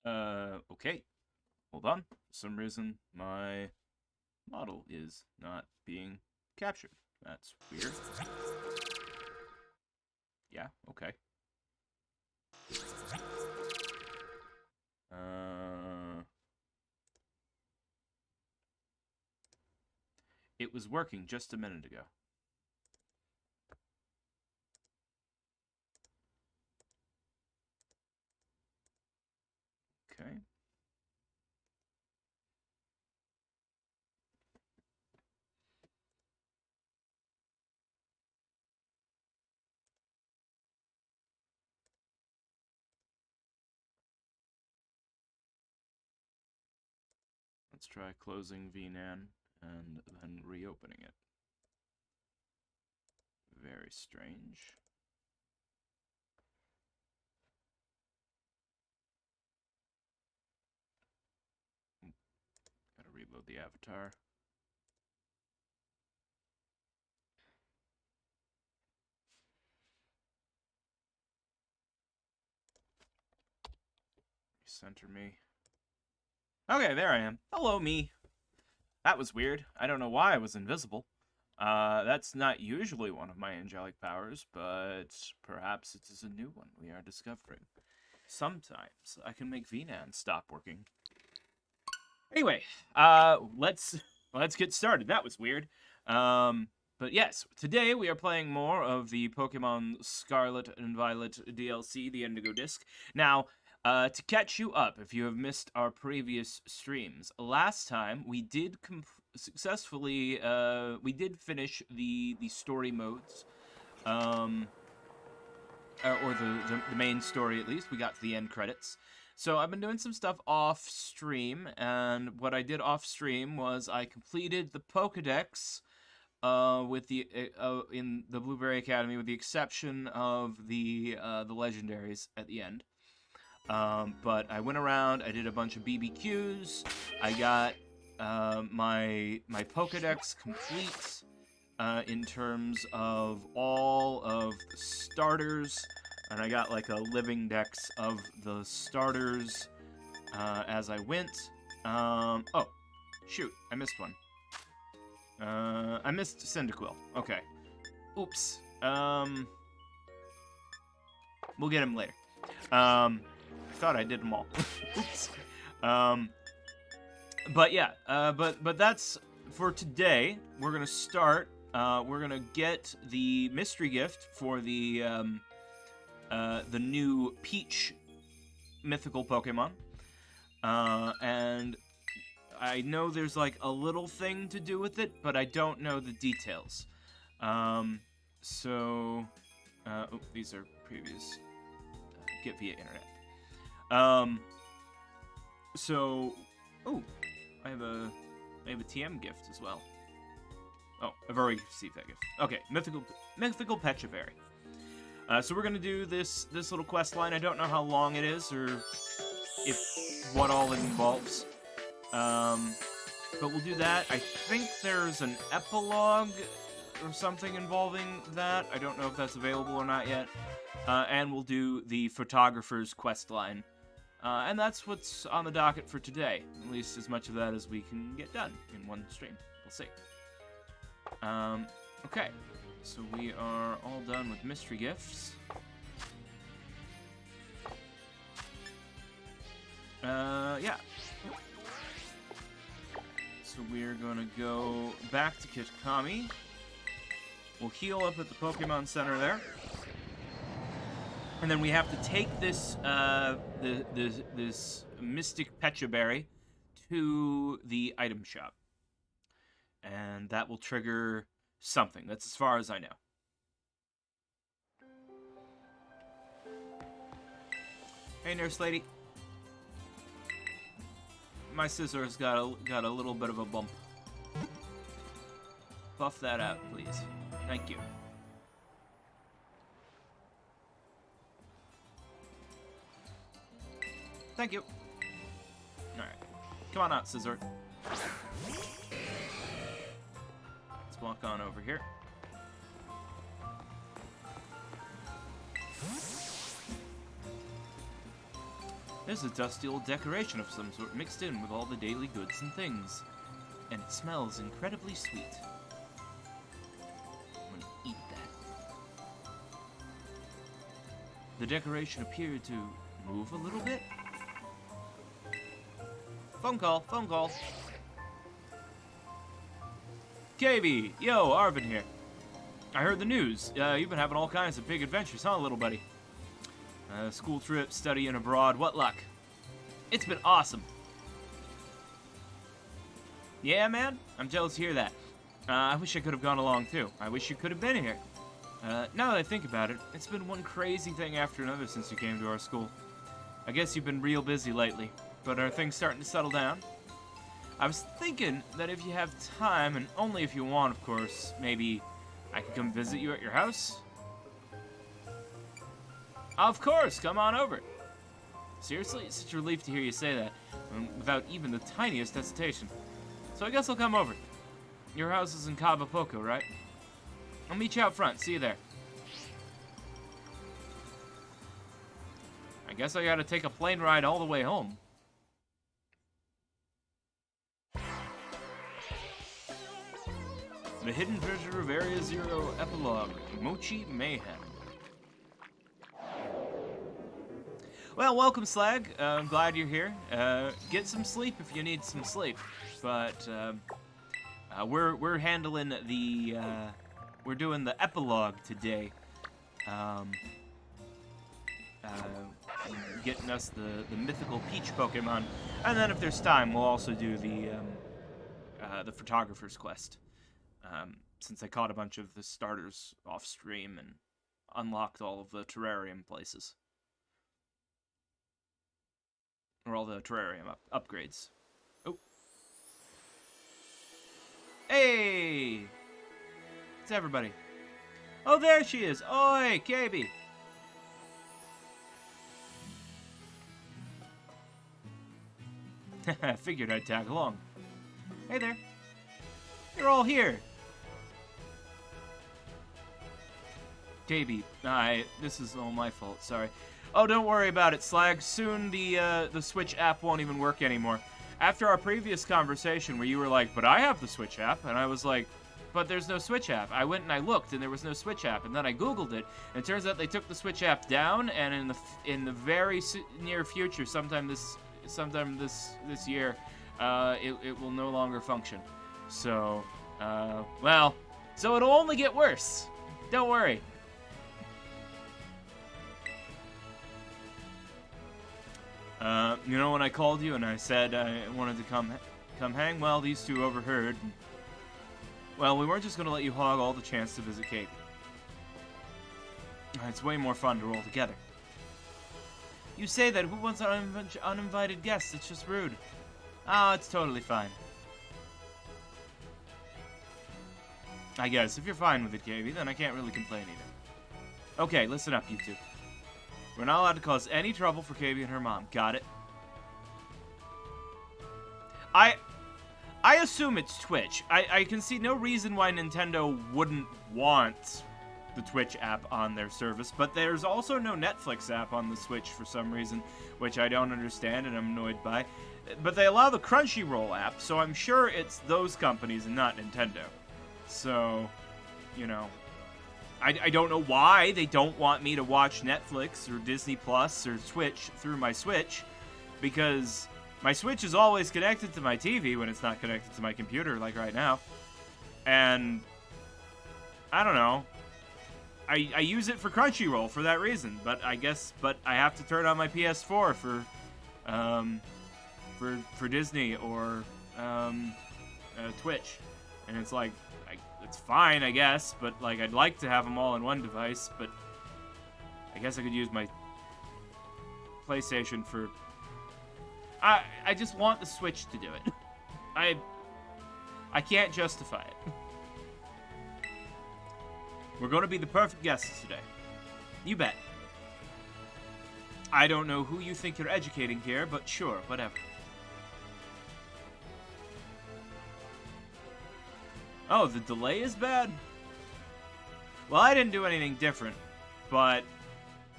Okay. Hold on. For some reason, my model is not being captured. That's weird. Yeah, okay. It was working just a minute ago. Okay. Let's try closing VNAN and then reopening it. Very strange. Gotta reload the avatar. Recenter me. Okay, there I am. Hello, me. That was weird. I don't know why I was invisible. That's not usually one of my angelic powers, but perhaps it is a new one we are discovering. Sometimes I can make VNAN stop working. Anyway, let's get started. That was weird. But yes, today we are playing more of the Pokemon Scarlet and Violet DLC, the Indigo Disc. Now, to catch you up, if you have missed our previous streams, last time we did successfully we did finish the story modes, or the main story at least. We got to the end credits. So I've been doing some stuff off stream, and what I did off stream was I completed the Pokedex with the in the Blueberry Academy, with the exception of the legendaries at the end. But I went around, I did a bunch of BBQs, I got my Pokedex complete in terms of all of the starters, and I got like a living dex of the starters as I went. Oh, shoot, I missed one. I missed Cyndaquil. Okay. Oops. We'll get him later. I thought I did them all. Oops. But yeah, but that's for today. We're gonna start. We're gonna get the mystery gift for the new Peach mythical Pokemon, and I know there's like a little thing to do with it, but I don't know the details. So, oh, these are previous. Get via internet. So, oh, I have a TM gift as well. Oh, I've already received that gift. Okay, mythical Pechaberry. So we're gonna do this little quest line. I don't know how long it is or what all it involves. But we'll do that. I think there's an epilogue or something involving that. I don't know if that's available or not yet. And we'll do the photographer's quest line. And that's what's on the docket for today. At least as much of that as we can get done in one stream. We'll see. Okay. So we are all done with mystery gifts. Yeah. So we're gonna go back to Kitakami. We'll heal up at the Pokemon Center there. And then we have to take this this Mystic Pechaberry to the item shop. And that will trigger something. That's as far as I know. Hey, nurse lady. My scissors got a little bit of a bump. Buff that out, please. Thank you. Thank you. Alright. Come on out, Scissor. Let's walk on over here. There's a dusty old decoration of some sort mixed in with all the daily goods and things. And it smells incredibly sweet. I'm gonna eat that. The decoration appeared to move a little bit. Phone call, phone call. KB, yo, Arvin here. I heard the news. You've been having all kinds of big adventures, huh, little buddy? School trip, studying abroad, what luck? It's been awesome. Yeah, man? I'm jealous to hear that. I wish I could have gone along, too. I wish you could have been here. Now that I think about it, it's been one crazy thing after another since you came to our school. I guess you've been real busy lately, but are things starting to settle down? I was thinking that if you have time, and only if you want, of course, maybe I could come visit you at your house? Of course, come on over. Seriously, it's such a relief to hear you say that, without even the tiniest hesitation. So I guess I'll come over. Your house is in Cabo Poco, right? I'll meet you out front. See you there. I guess I gotta take a plane ride all the way home. The Hidden Treasure of Area Zero Epilogue, Mochi Mayhem. Well, welcome, Slag. I'm glad you're here. Get some sleep if you need some sleep. But we're handling the we're doing the epilogue today. Getting us the mythical Peach Pokemon, and then if there's time, we'll also do the photographer's quest. Since I caught a bunch of the starters off stream and unlocked all of the terrarium places. Or all the terrarium upgrades. Oh. Hey! It's everybody. Oh, there she is. Oi, KB. Figured I'd tag along. Hey there. You're all here. KB, this is all my fault, sorry. Oh, don't worry about it, Slag. Soon the Switch app won't even work anymore. After our previous conversation where you were like, but I have the Switch app, and I was like, but there's no Switch app. I went and I looked, and there was no Switch app, and then I Googled it, and it turns out they took the Switch app down, and in the very near future, sometime this year, it will no longer function. So, well, so it'll only get worse. Don't worry. You know when I called you and I said I wanted to come hang? Well, these two overheard. Well, we weren't just going to let you hog all the chance to visit Katie. It's way more fun to roll together. You say that. Who wants uninvited guests? It's just rude. Oh, it's totally fine. I guess. If you're fine with it, Katie, then I can't really complain either. Okay, listen up, you two. We're not allowed to cause any trouble for KB and her mom. Got it? I assume it's Twitch. I can see no reason why Nintendo wouldn't want the Twitch app on their service, but there's also no Netflix app on the Switch for some reason, which I don't understand and I'm annoyed by. But they allow the Crunchyroll app, so I'm sure it's those companies and not Nintendo. So, you know, I don't know why they don't want me to watch Netflix or Disney Plus or Twitch through my Switch, because my Switch is always connected to my TV when it's not connected to my computer, like right now. And I don't know. I use it for Crunchyroll for that reason, but I have to turn on my PS4 for Disney or Twitch, and it's like, it's fine, I guess, but like I'd like to have them all on one device, but I guess I could use my PlayStation for. I just want the Switch to do it. I can't justify it. We're going to be the perfect guests today. You bet. I don't know who you think you're educating here, but sure, whatever. Oh, the delay is bad? Well, I didn't do anything different, but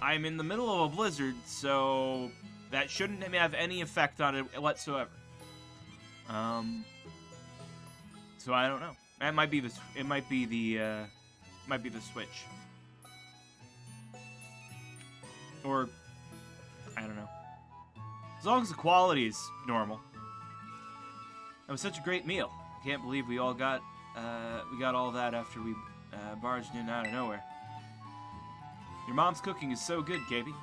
I'm in the middle of a blizzard, so That shouldn't have any effect on it whatsoever. So I don't know. It might be the Switch. Or I don't know. As long as the quality is normal. That was such a great meal. I can't believe we got all that after we barged in out of nowhere. Your mom's cooking is so good, Gaby.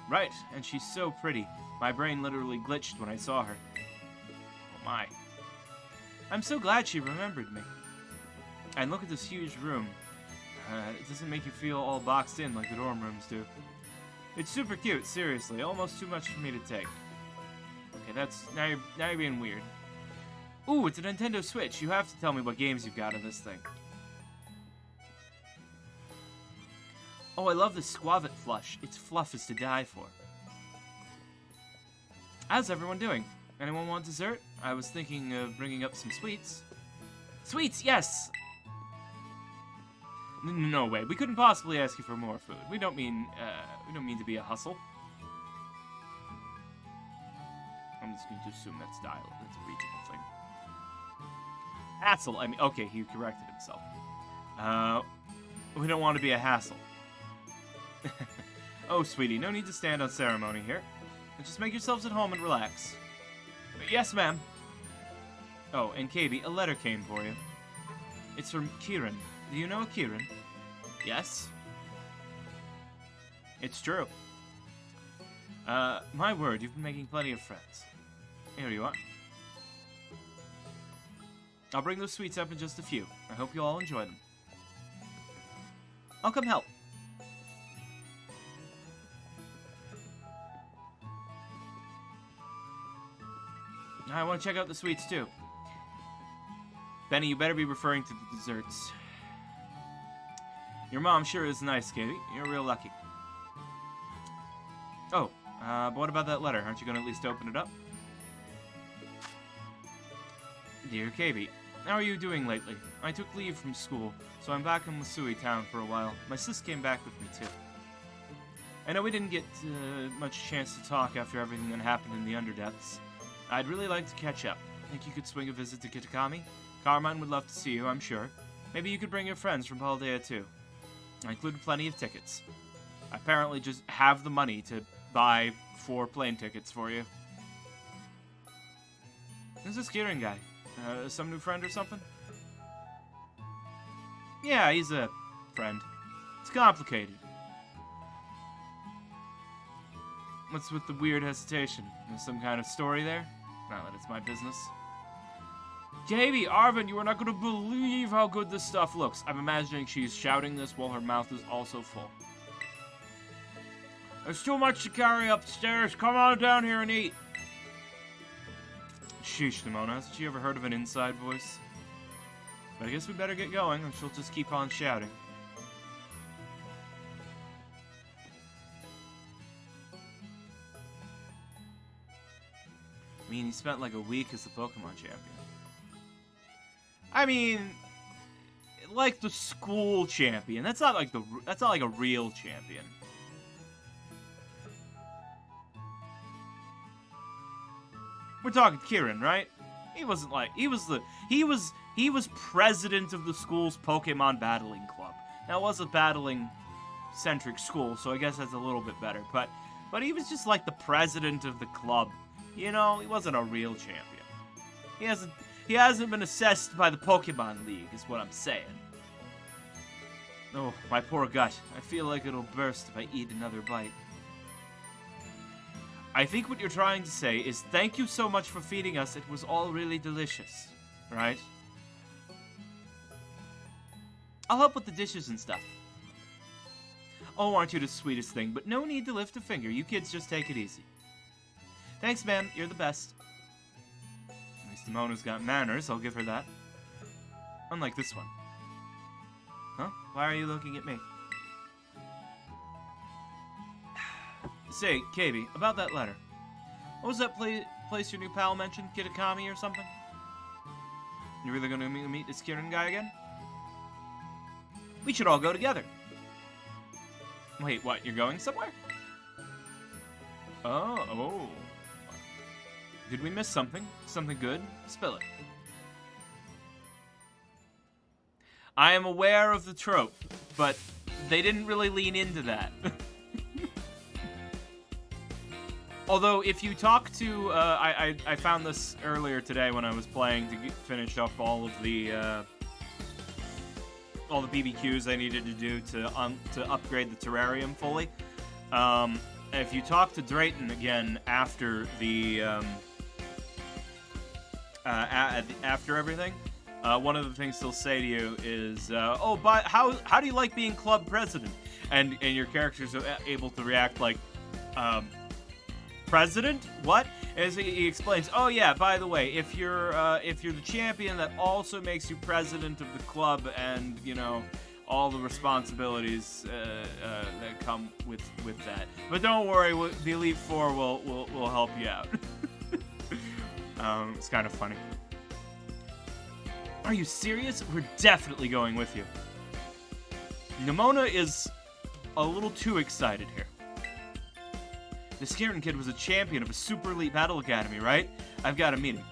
Right, and she's so pretty. My brain literally glitched when I saw her. Oh my. I'm so glad she remembered me. And look at this huge room. It doesn't make you feel all boxed in like the dorm rooms do. It's super cute, seriously. Almost too much for me to take. Okay, now you're being weird. Ooh, it's a Nintendo Switch. You have to tell me what games you've got in this thing. Oh, I love the Squavit Flush. Its fluff is to die for. How's everyone doing? Anyone want dessert? I was thinking of bringing up some sweets. Sweets, yes! No way. We couldn't possibly ask you for more food. We don't mean to be a hustle. I'm just going to assume that's dialect. That's a regional thing. Hassle. I mean, okay, he corrected himself. We don't want to be a hassle. Oh, sweetie, no need to stand on ceremony here. Just make yourselves at home and relax. Yes, ma'am. Oh, and Katie, a letter came for you. It's from Kieran. Do you know Kieran? Yes. It's true. My word, you've been making plenty of friends. Here you are. I'll bring those sweets up in just a few. I hope you all enjoy them. I'll come help. I want to check out the sweets, too. Benny, you better be referring to the desserts. Your mom sure is nice, Katie. You're real lucky. Oh, but what about that letter? Aren't you going to at least open it up? Dear Katie, how are you doing lately? I took leave from school, so I'm back in Masui town for a while. My sis came back with me, too. I know we didn't get much chance to talk after everything that happened in the Underdepths. I'd really like to catch up. Think you could swing a visit to Kitakami? Carmine would love to see you, I'm sure. Maybe you could bring your friends from Paldea, too. I included plenty of tickets. I apparently just have the money to buy 4 plane tickets for you. Who's this Kieran guy? Some new friend or something? Yeah, he's a friend. It's complicated. What's with the weird hesitation? There's some kind of story there? Not that it's my business. Gaby, Arvin, you are not going to believe how good this stuff looks. I'm imagining she's shouting this while her mouth is also full. There's too much to carry upstairs. Come on down here and eat. Sheesh, Nimona, hasn't she ever heard of an inside voice? But I guess we better get going, or she'll just keep on shouting. I mean, he spent like a week as the Pokemon champion. I mean, like the school champion. That's not like a real champion. We're talking Kieran, right? He wasn't like he was president of the school's Pokemon battling club. Now it was a battling centric school, so I guess that's a little bit better. But he was just like the president of the club. You know, he wasn't a real champion. He hasn't been assessed by the Pokemon League, is what I'm saying. Oh, my poor gut. I feel like it'll burst if I eat another bite. I think what you're trying to say is thank you so much for feeding us. It was all really delicious, right? I'll help with the dishes and stuff. Oh, aren't you the sweetest thing? But no need to lift a finger. You kids just take it easy. Thanks, man. You're the best. At least Nimona's got manners. I'll give her that. Unlike this one. Huh? Why are you looking at me? Say, Katie, about that letter. What was that place your new pal mentioned? Kitakami or something? You really gonna meet this Kieran guy again? We should all go together. Wait, what? You're going somewhere? Oh. Did we miss something? Something good? Spill it. I am aware of the trope, but they didn't really lean into that. Although, if you talk to, I found this earlier today when I was playing to finish up all of the BBQs I needed to do to upgrade the terrarium fully. If you talk to Drayton again after the after everything, one of the things he'll say to you is, "Oh, but how do you like being club president?" And your characters are able to react like, "President? What?" As he explains, "Oh yeah, by the way, if you're the champion, that also makes you president of the club, and you know all the responsibilities that come with that. But don't worry, the Elite Four will help you out." It's kind of funny. Are you serious? We're definitely going with you. Nimona is a little too excited here. The Skeleton Kid was a champion of a super elite battle academy, right? I've got to meet him.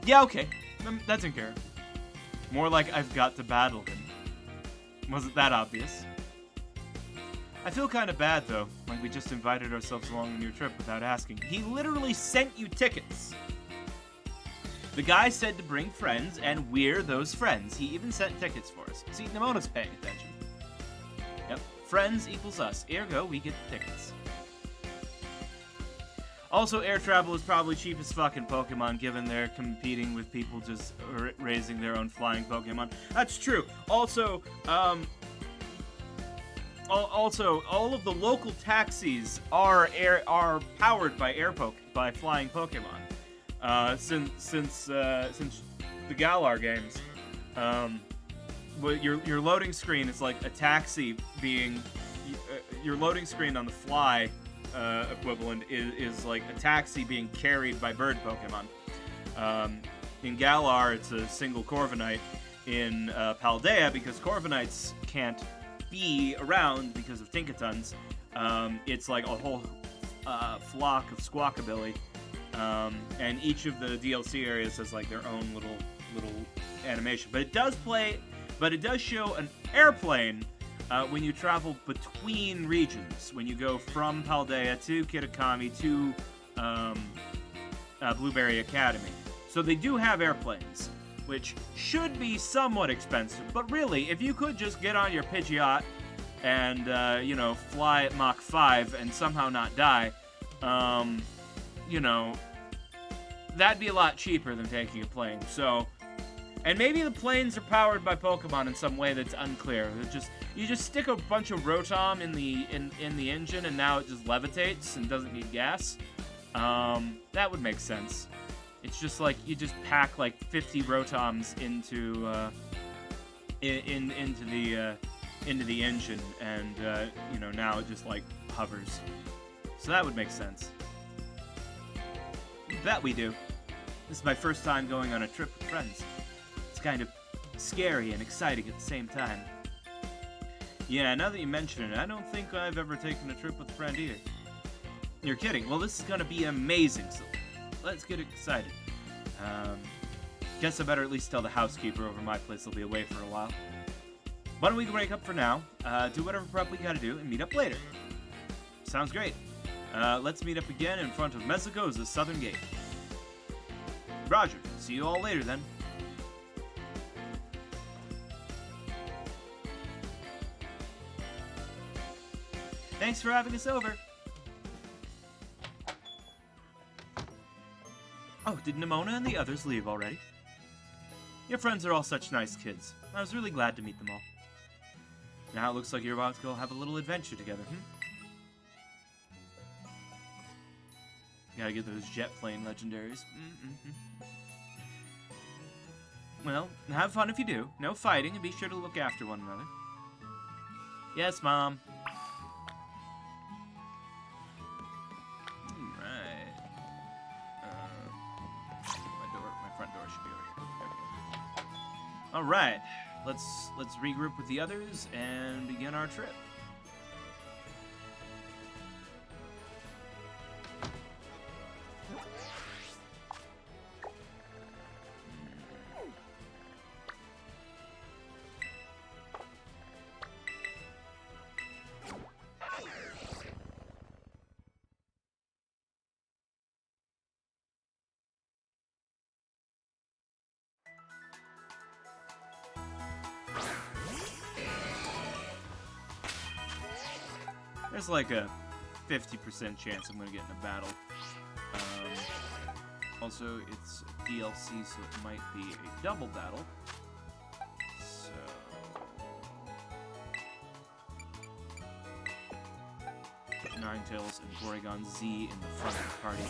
Yeah, okay. That's in care. More like I've got to battle him. Wasn't that obvious? I feel kind of bad, though. Like we just invited ourselves along on your trip without asking. He literally sent you tickets. The guy said to bring friends, and we're those friends. He even sent tickets for us. See, Nimona's paying attention. Yep, friends equals us. Ergo, we get the tickets. Also, air travel is probably cheap as fuck in Pokemon, given they're competing with people just raising their own flying Pokemon. That's true. Also, all of the local taxis are powered by flying Pokemon. Since the Galar games, your loading screen is like a taxi being your loading screen on the fly equivalent is like a taxi being carried by bird Pokemon. In Galar, it's a single Corviknight. In Paldea, because Corviknights can't be around because of Tinkatons, it's like a whole flock of Squawkabilly. And each of the DLC areas has like their own little animation. But it does show an airplane when you travel between regions. When you go from Paldea to Kitakami to Blueberry Academy. So they do have airplanes, which should be somewhat expensive. But really, if you could just get on your Pidgeot and, fly at Mach 5 and somehow not die, that'd be a lot cheaper than taking a plane. So, and maybe the planes are powered by Pokemon in some way that's unclear. You just stick a bunch of Rotom in the engine, and now it just levitates and doesn't need gas. That would make sense. It's just like you just pack like 50 Rotoms into the engine, and now it just like hovers. So that would make sense. That we do. This is my first time going on a trip with friends. It's kind of scary and exciting at the same time. Yeah, now that you mention it, I don't think I've ever taken a trip with a friend either. You're kidding. Well, this is gonna be amazing, so let's get excited. Guess I better at least tell the housekeeper over my place I'll be away for a while. Why don't we break up for now, do whatever prep we gotta do, and meet up later. Sounds great. Let's meet up again in front of Mexico's Southern Gate. Roger. See you all later, then. Thanks for having us over. Oh, did Nimona and the others leave already? Your friends are all such nice kids. I was really glad to meet them all. Now it looks like you're about to go have a little adventure together, Gotta get those jet plane legendaries. Well, have fun if you do. No fighting, and be sure to look after one another. Yes, Mom. Alright. My front door should be over here. There we go. Alright. Let's regroup with the others and begin our trip. There's like a 50% chance I'm gonna get in a battle. Also, it's DLC, so it might be a double battle. So... put Ninetales and Porygon Z in the front of the party.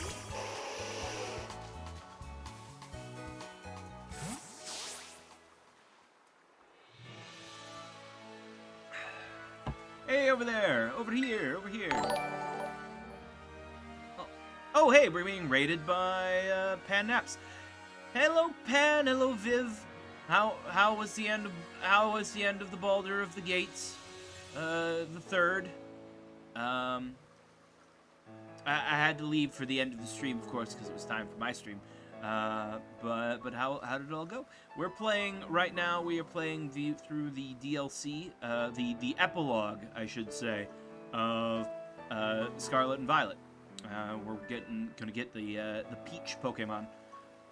Hey, over there! Over here! Over here! Oh, hey, we're being raided by Pan Naps. Hello, Pan. Hello, Viv. How was the end of the Baldur of the Gates? The third. I had to leave for the end of the stream, of course, because it was time for my stream. But how did it all go? We're playing right now. We are playing through the DLC, the epilogue, I should say, of Scarlet and Violet. We're gonna get the Peach Pokemon.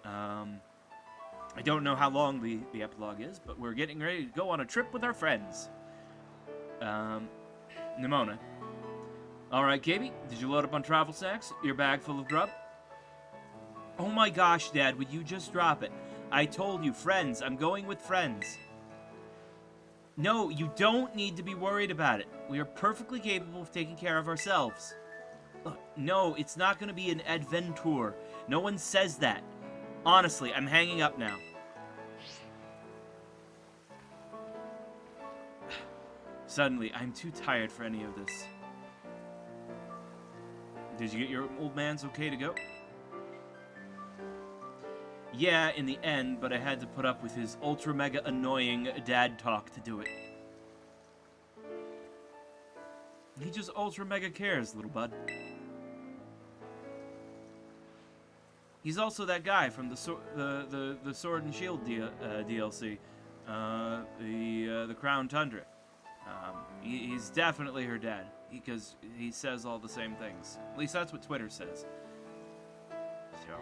I don't know how long the epilogue is, but we're getting ready to go on a trip with our friends. Nimona. Alright, KB, did you load up on travel snacks? Your bag full of grub? Oh my gosh, Dad, would you just drop it? I told you, friends. I'm going with friends. No, you don't need to be worried about it. We are perfectly capable of taking care of ourselves. Look, no, it's not going to be an adventure. No one says that. Honestly, I'm hanging up now. Suddenly, I'm too tired for any of this. Did you get your old man's okay to go? Yeah, in the end, but I had to put up with his ultra mega annoying dad talk to do it. He just ultra mega cares, little bud. He's also that guy from the Sword and Shield DLC, the Crown Tundra. He's definitely her dad because he says all the same things. At least that's what Twitter says. So.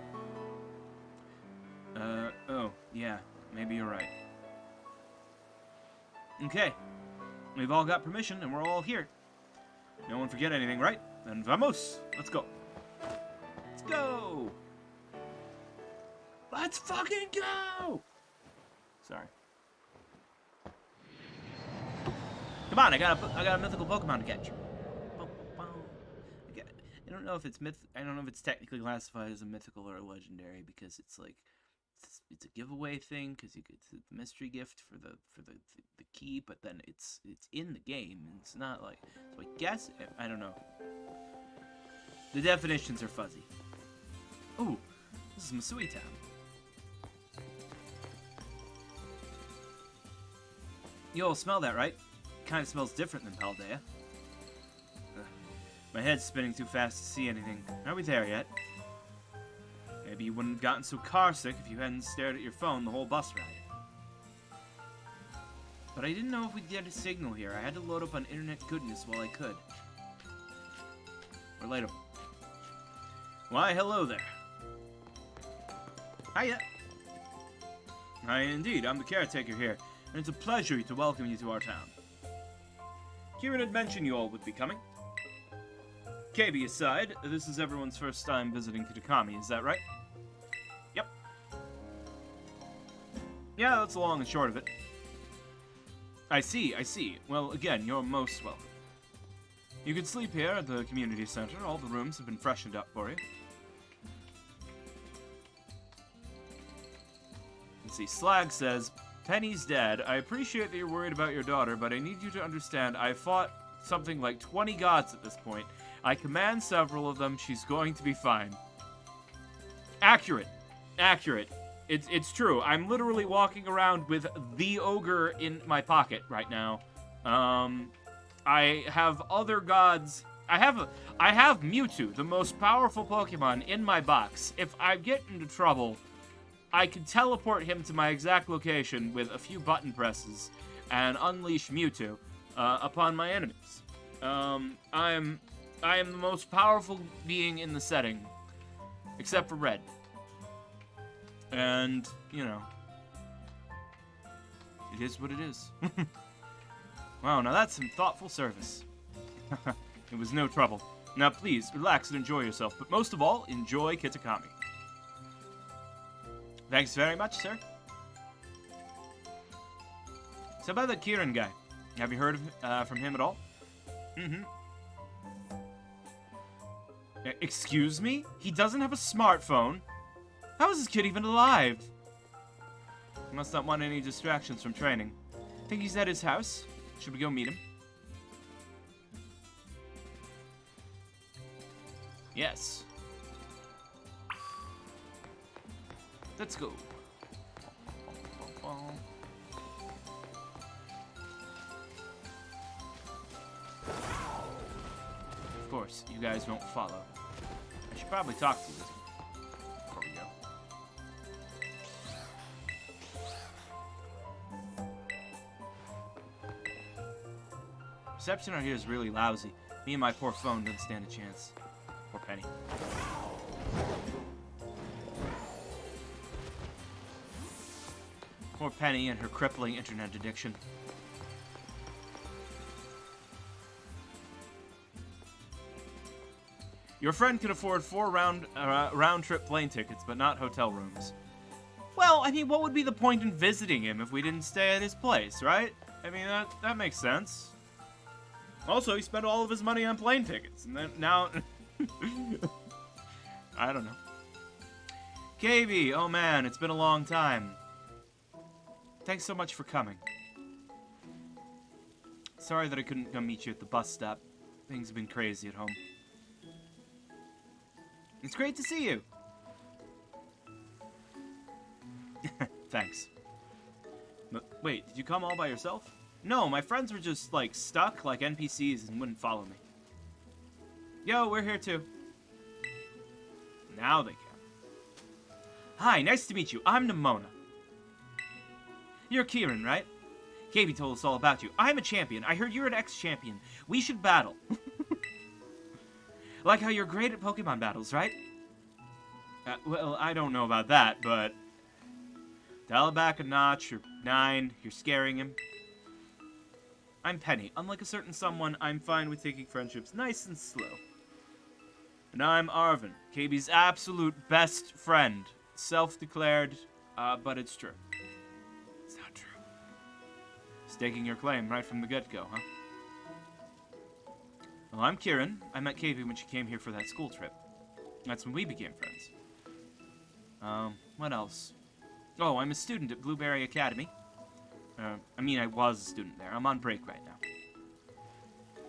Oh, yeah, maybe you're right. Okay, we've all got permission and we're all here. No one forget anything, right? Then vamos! Let's go. Let's go! Let's fucking go! Sorry. Come on, I got a mythical Pokemon to catch. I don't know if it's I don't know if it's technically classified as a mythical or a legendary because it's like it's a giveaway thing because you get the mystery gift for the key, but then it's in the game and it's not like, so I guess I don't know. The definitions are fuzzy. Ooh, this is Masui Town. You all smell that, right? Kind of smells different than Paldea. My head's spinning too fast to see anything. Are we there yet? Maybe you wouldn't have gotten so carsick if you hadn't stared at your phone the whole bus ride. But I didn't know if we'd get a signal here. I had to load up on internet goodness while I could. Relatable. Why, hello there. Hiya. Hi, indeed. I'm the caretaker here, and it's a pleasure to welcome you to our town. Kieran had mentioned you all would be coming. KB aside, this is everyone's first time visiting Kitakami, is that right? Yep. Yeah, that's the long and short of it. I see. Well, again, you're most welcome. You can sleep here at the community center. All the rooms have been freshened up for you. Let's see, Slag says, Penny's dead. I appreciate that you're worried about your daughter, but I need you to understand I've fought something like 20 gods at this point. I command several of them. She's going to be fine. Accurate. It's true. I'm literally walking around with the ogre in my pocket right now. I have other gods. I have Mewtwo, the most powerful Pokemon, in my box. If I get into trouble, I can teleport him to my exact location with a few button presses and unleash Mewtwo upon my enemies. I am the most powerful being in the setting, except for Red. And, you know, it is what it is. Wow, now that's some thoughtful service. It was no trouble. Now please, relax and enjoy yourself, but most of all, enjoy Kitakami. Thanks very much, sir. So about that Kieran guy, have you heard from him at all? Mm-hmm. Excuse me? He doesn't have a smartphone? How is this kid even alive? He must not want any distractions from training. Think he's at his house? Should we go meet him? Yes. Let's go. Of course, you guys won't follow. I should probably talk to you before we go. Reception out here is really lousy. Me and my poor phone don't stand a chance. Poor Penny. Poor Penny and her crippling internet addiction. Your friend can afford 4 round-trip plane tickets, but not hotel rooms. Well, I mean, what would be the point in visiting him if we didn't stay at his place, right? I mean, that makes sense. Also, he spent all of his money on plane tickets, and then now... I don't know. KB, oh man, it's been a long time. Thanks so much for coming. Sorry that I couldn't come meet you at the bus stop. Things have been crazy at home. It's great to see you. Thanks. But wait, did you come all by yourself? No, my friends were just, like, stuck like NPCs and wouldn't follow me. Yo, we're here too. Now they can. Hi, nice to meet you. I'm Nimona. You're Kieran, right? KB told us all about you. I'm a champion. I heard you're an ex-champion. We should battle. Like how you're great at Pokemon battles, right? Well, I don't know about that, but... Dial it back a notch, or 9, you're scaring him. I'm Penny. Unlike a certain someone, I'm fine with taking friendships nice and slow. And I'm Arvin, KB's absolute best friend. Self-declared, but it's true. It's not true. Staking your claim right from the get-go, huh? Well, I'm Kieran. I met KB when she came here for that school trip. That's when we became friends. What else? Oh, I'm a student at Blueberry Academy. I mean, I was a student there. I'm on break right now.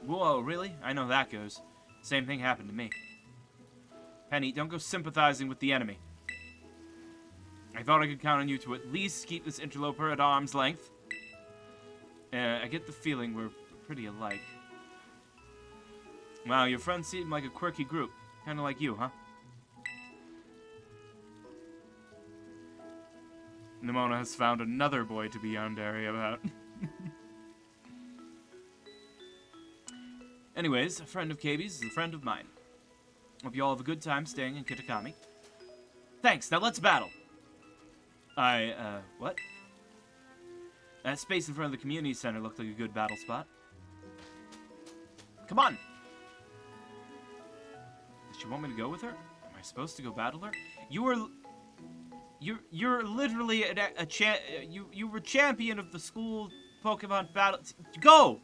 Whoa, really? I know that goes. Same thing happened to me. Penny, don't go sympathizing with the enemy. I thought I could count on you to at least keep this interloper at arm's length. I get the feeling we're pretty alike. Wow, your friends seem like a quirky group. Kinda like you, huh? Nimona has found another boy to be yandere about. Anyways, a friend of KB's is a friend of mine. Hope you all have a good time staying in Kitakami. Thanks, now let's battle! What? That space in front of the community center looked like a good battle spot. Come on! Does she want me to go with her? Am I supposed to go battle her? You're literally you were champion of the school Pokemon battle. Go!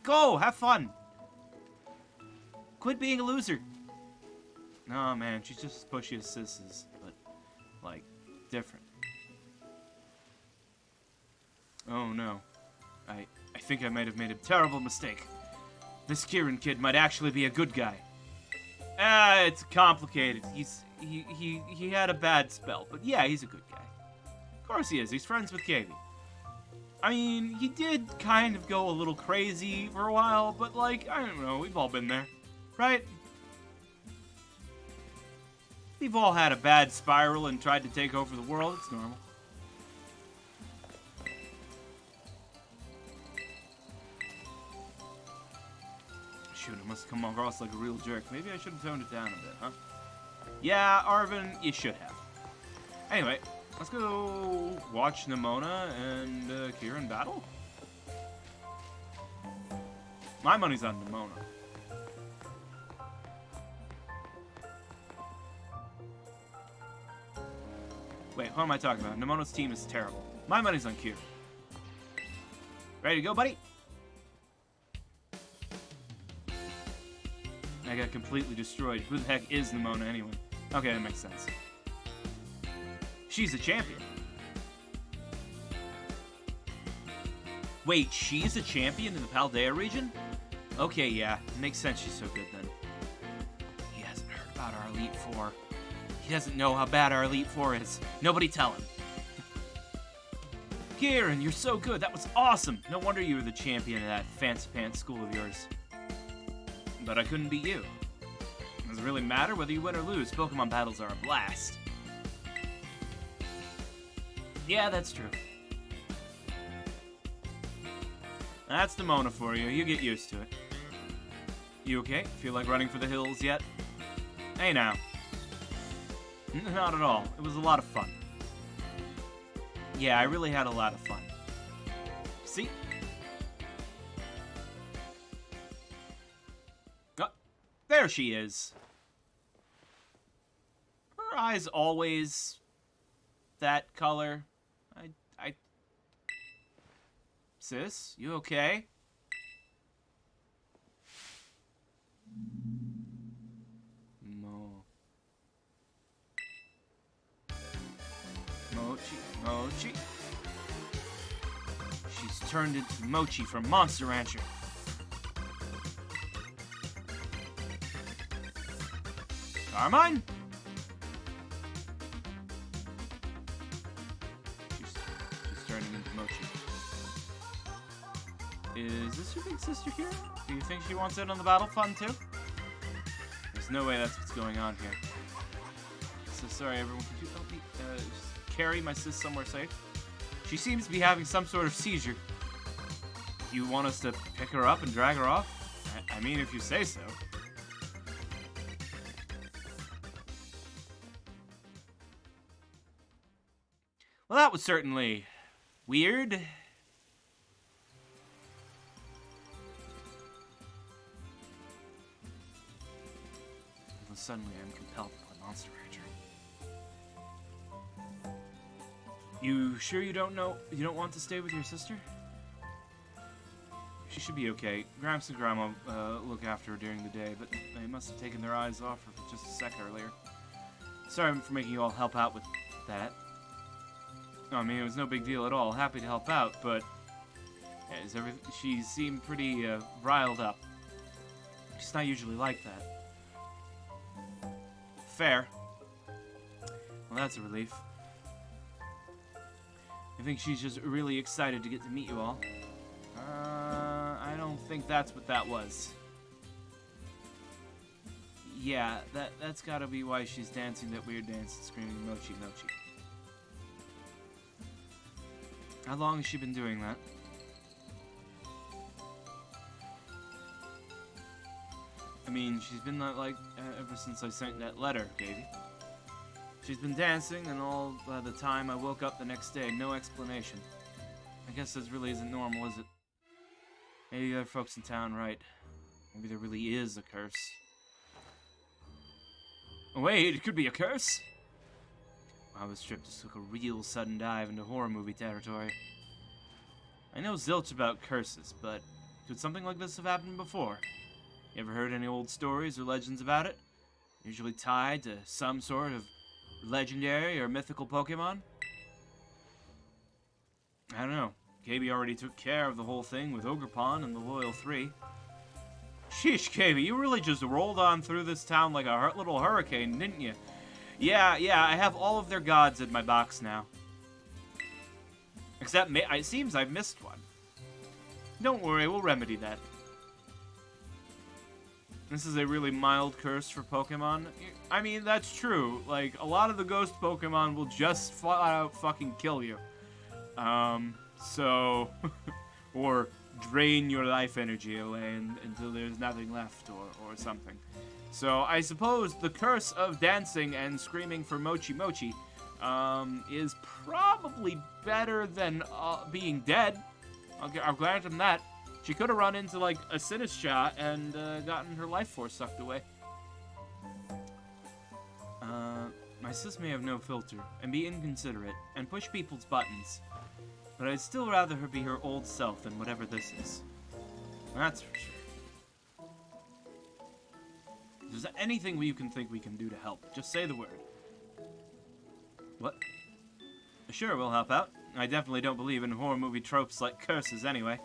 Go! Have fun! Quit being a loser. No, man, she's just as pushy as Sis is, but, like, different. Oh, no. I think I might have made a terrible mistake. This Kieran kid might actually be a good guy. It's complicated. He had a bad spell, but yeah, he's a good guy. Of course he is. He's friends with KB. I mean, he did kind of go a little crazy for a while, but, like, I don't know. We've all been there. Right? We've all had a bad spiral and tried to take over the world. It's normal. Shoot, I must have come across like a real jerk. Maybe I should have toned it down a bit, huh? Yeah, Arvin, you should have. Anyway, let's go watch Nimona and Kieran battle. My money's on Nimona. Wait, what am I talking about? Nemona's team is terrible. My money's on Q. Ready to go, buddy? I got completely destroyed. Who the heck is Nemona anyway? Okay, that makes sense. She's a champion. Wait, she's a champion in the Paldea region? Okay, yeah. Makes sense she's so good then. He hasn't heard about our Elite Four. He doesn't know how bad our Elite Four is. Nobody tell him. Kieran, you're so good. That was awesome. No wonder you were the champion of that fancy pants school of yours. But I couldn't beat you. Does it really matter whether you win or lose? Pokemon battles are a blast. Yeah, that's true. That's Nemona for you. You get used to it. You okay? Feel like running for the hills yet? Hey now. Not at all. It was a lot of fun. Yeah, I really had a lot of fun. See? Oh, there she is. Her eyes always that color. Sis, you okay? Mochi. She's turned into Mochi from Monster Rancher. Carmine? She's turning into Mochi. Is this your big sister here? Do you think she wants in on the battle fun too? There's no way that's what's going on here. So sorry everyone, could you help me just carry my sis somewhere safe? She seems to be having some sort of seizure. You want us to pick her up and drag her off? I mean, if you say so. Well, that was certainly weird. Suddenly, I'm compelled to play Monster Rancher. You sure you don't want to stay with your sister? She should be okay. Gramps and Grandma look after her during the day, but they must have taken their eyes off her for just a sec earlier. Sorry for making you all help out with that. No, I mean, it was no big deal at all. Happy to help out, but she seemed pretty riled up. She's not usually like that. Fair. Well, that's a relief. I think she's just really excited to get to meet you all. I don't think that's what that was. Yeah, that's gotta be why she's dancing that weird dance and screaming Mochi Mochi. How long has she been doing that? I mean, she's been like ever since I sent that letter, Davey. She's been dancing, and all the time I woke up the next day, no explanation. I guess this really isn't normal, is it? Maybe the other folks in town right. Maybe there really is a curse. Oh, wait, it could be a curse? Wow, this trip just took a real sudden dive into horror movie territory. I know zilch about curses, but could something like this have happened before? You ever heard any old stories or legends about it? Usually tied to some sort of legendary or mythical Pokemon? I don't know. KB already took care of the whole thing with Ogerpon and the Loyal 3. Sheesh, KB, you really just rolled on through this town like a little hurricane, didn't you? Yeah, I have all of their gods in my box now. Except, it seems I've missed one. Don't worry, we'll remedy that. This is a really mild curse for Pokemon. I mean, that's true. Like, a lot of the ghost Pokemon will just flat out fucking kill you. So... or drain your life energy away until there's nothing left, or something. So, I suppose the curse of dancing and screaming for Mochi Mochi, is probably better than, being dead. I'll grant him that. She could have run into, like, a Sinistcha and gotten her life force sucked away. My sis may have no filter, and be inconsiderate, and push people's buttons. But I'd still rather her be her old self than whatever this is. That's for sure. If there's anything you can think we can do to help, just say the word. What? Sure, we'll help out. I definitely don't believe in horror movie tropes like curses anyway.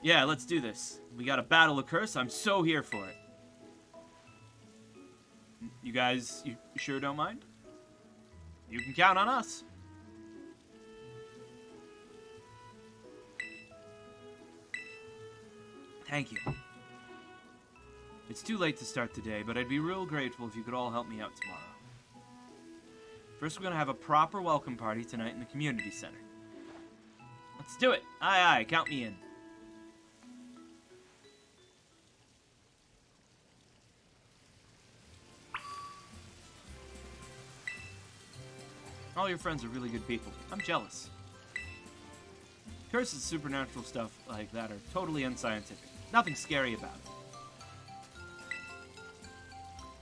Yeah, let's do this. We gotta battle a curse, I'm so here for it. You guys, you sure don't mind? You can count on us. Thank you. It's too late to start today, but I'd be real grateful if you could all help me out tomorrow. First, we're gonna have a proper welcome party tonight in the community center. Let's do it. Aye, aye, count me in. All your friends are really good people. I'm jealous. Curses, supernatural stuff like that are totally unscientific. Nothing scary about it.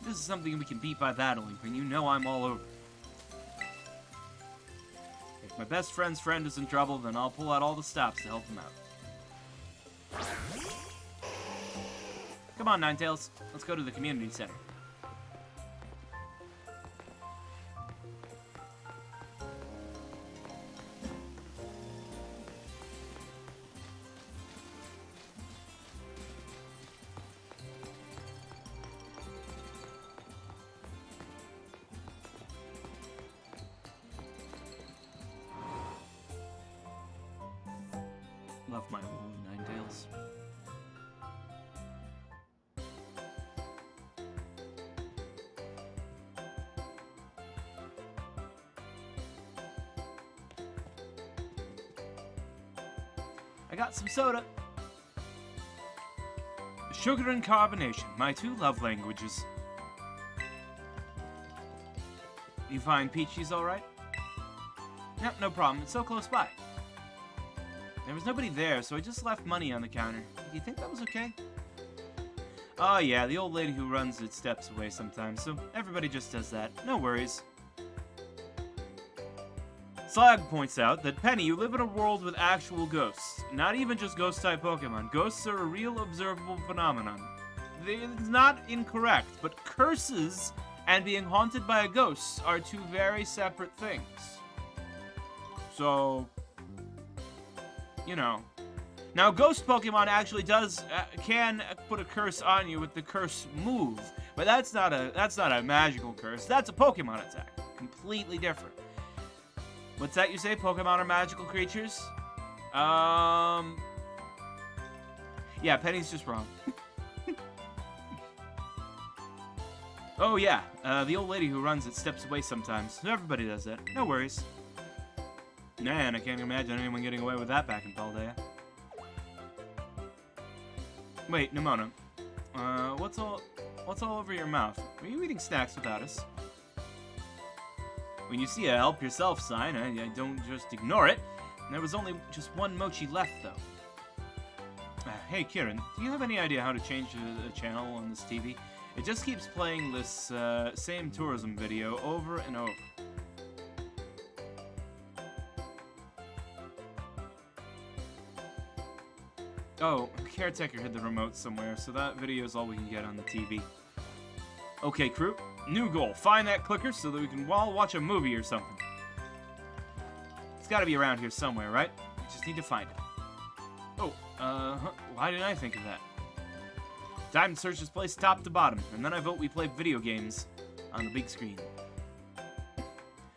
This is something we can beat by battling, and you know I'm all over. If my best friend's friend is in trouble, then I'll pull out all the stops to help him out. Come on, Ninetales. Let's go to the community center. Love my woolly Ninetales. I got some soda. Sugar and carbonation, my two love languages. You find Peachy's alright? Yep, no problem. It's so close by. There was nobody there, so I just left money on the counter. Do you think that was okay? Oh yeah, the old lady who runs it steps away sometimes, so everybody just does that. No worries. Slag points out that, Penny, you live in a world with actual ghosts. Not even just ghost-type Pokemon. Ghosts are a real observable phenomenon. It's not incorrect, but curses and being haunted by a ghost are two very separate things. So, you know. Now, Ghost Pokemon actually can put a curse on you with the curse move, but that's not a magical curse. That's a Pokemon attack. Completely different. What's that you say? Pokemon are magical creatures? Yeah, Penny's just wrong. Oh yeah, the old lady who runs it steps away sometimes. Everybody does that. No worries. Man, I can't imagine anyone getting away with that back in Paldea. Wait, Nimona. What's all over your mouth? Are you eating snacks without us? When you see a help yourself sign, I don't just ignore it. There was only just one mochi left, though. Hey, Kieran, do you have any idea how to change the channel on this TV? It just keeps playing this same tourism video over and over. Oh, Caretaker hid the remote somewhere, so that video is all we can get on the TV. Okay, crew. New goal. Find that clicker so that we can all watch a movie or something. It's gotta be around here somewhere, right? We just need to find it. Oh, why didn't I think of that? Time to search this place top to bottom, and then I vote we play video games on the big screen.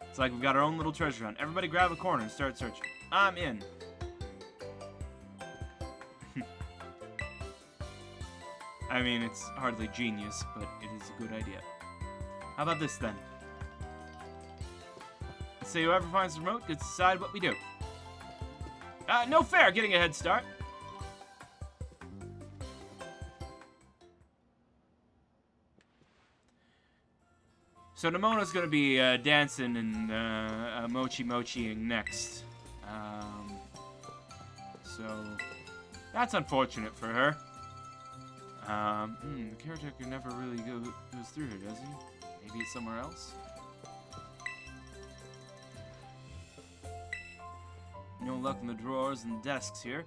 It's like we've got our own little treasure hunt. Everybody grab a corner and start searching. I'm in. I mean, it's hardly genius, but it is a good idea. How about this, then? Let's say whoever finds the remote gets to decide what we do. No fair getting a head start. So Nimona's gonna be dancing and mochi-mochiing next. So that's unfortunate for her. The caretaker never really goes through here, does he? Maybe it's somewhere else? No luck in the drawers and desks here.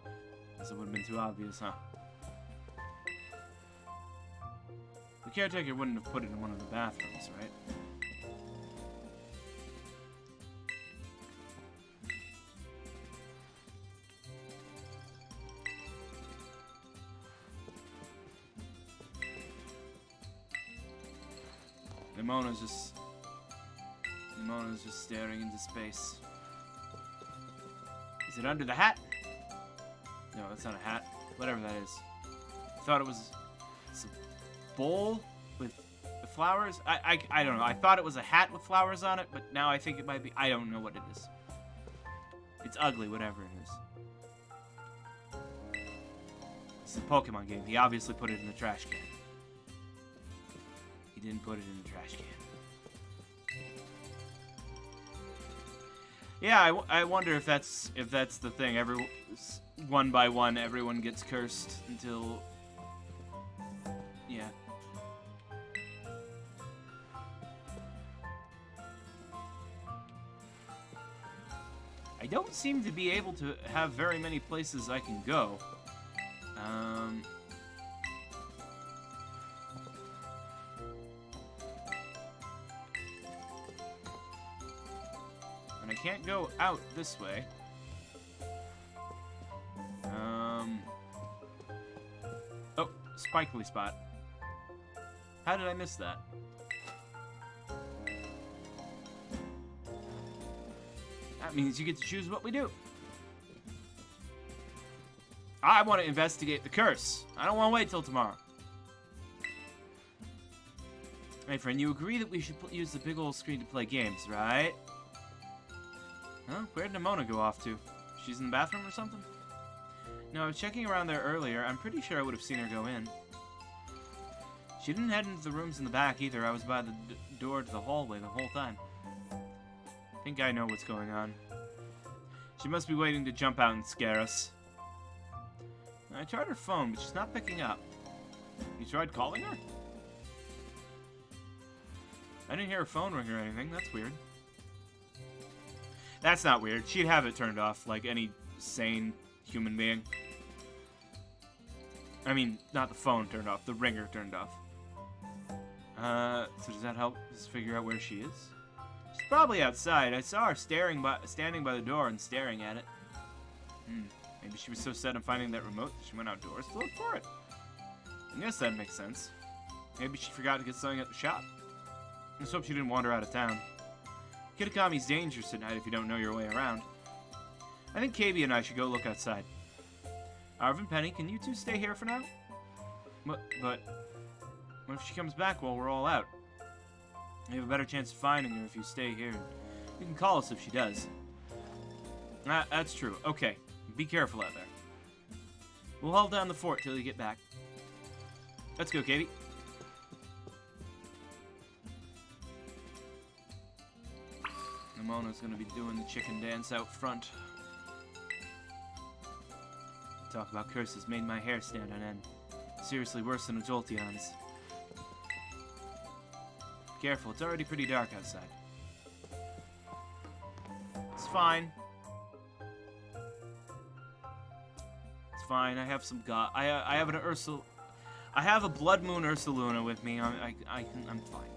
Guess it would have been too obvious, huh? The caretaker wouldn't have put it in one of the bathrooms, right? Mona's just staring into space. Is it under the hat? No, that's not a hat. Whatever that is. I thought it was a bowl with flowers. I don't know. I thought it was a hat with flowers on it, but now I think it might be. I don't know what it is. It's ugly, whatever it is. It's a Pokemon game. He obviously put it in the trash can. He didn't put it in the trash can. Yeah, I wonder if that's the thing. One by one, everyone gets cursed until, yeah. I don't seem to be able to have very many places I can go. And I can't go out this way. Oh, sparkly spot. How did I miss that? That means you get to choose what we do. I want to investigate the curse. I don't want to wait till tomorrow. Hey, friend, you agree that we should use the big old screen to play games, right? Huh? Where did Nimona go off to? She's in the bathroom or something? No, I was checking around there earlier. I'm pretty sure I would have seen her go in. She didn't head into the rooms in the back either. I was by the door to the hallway the whole time. I think I know what's going on. She must be waiting to jump out and scare us. I tried her phone, but she's not picking up. You tried calling her? I didn't hear her phone ring or anything. That's weird. That's not weird. She'd have it turned off like any sane human being. I mean, not the phone turned off, the ringer turned off. So does that help us figure out where she is? She's probably outside. I saw her standing by the door and staring at it. Maybe she was so set on finding that remote that she went outdoors to look for it. I guess that makes sense. Maybe she forgot to get something at the shop. Let's hope she didn't wander out of town. Kitakami's dangerous at night if you don't know your way around. I think KB and I should go look outside. Arvin, Penny, can you two stay here for now? But what if she comes back while we're all out? You have a better chance of finding her if you stay here. You can call us if she does. That's true. Okay, be careful out there. We'll hold down the fort till you get back. Let's go, Katie. Nimona's gonna be doing the chicken dance out front. Talk about curses made my hair stand on end. Seriously worse than a Jolteon's. Careful, it's already pretty dark outside. It's fine. It's fine. I have some I have an Ursula. I have a Blood Moon Ursaluna with me. I'm fine.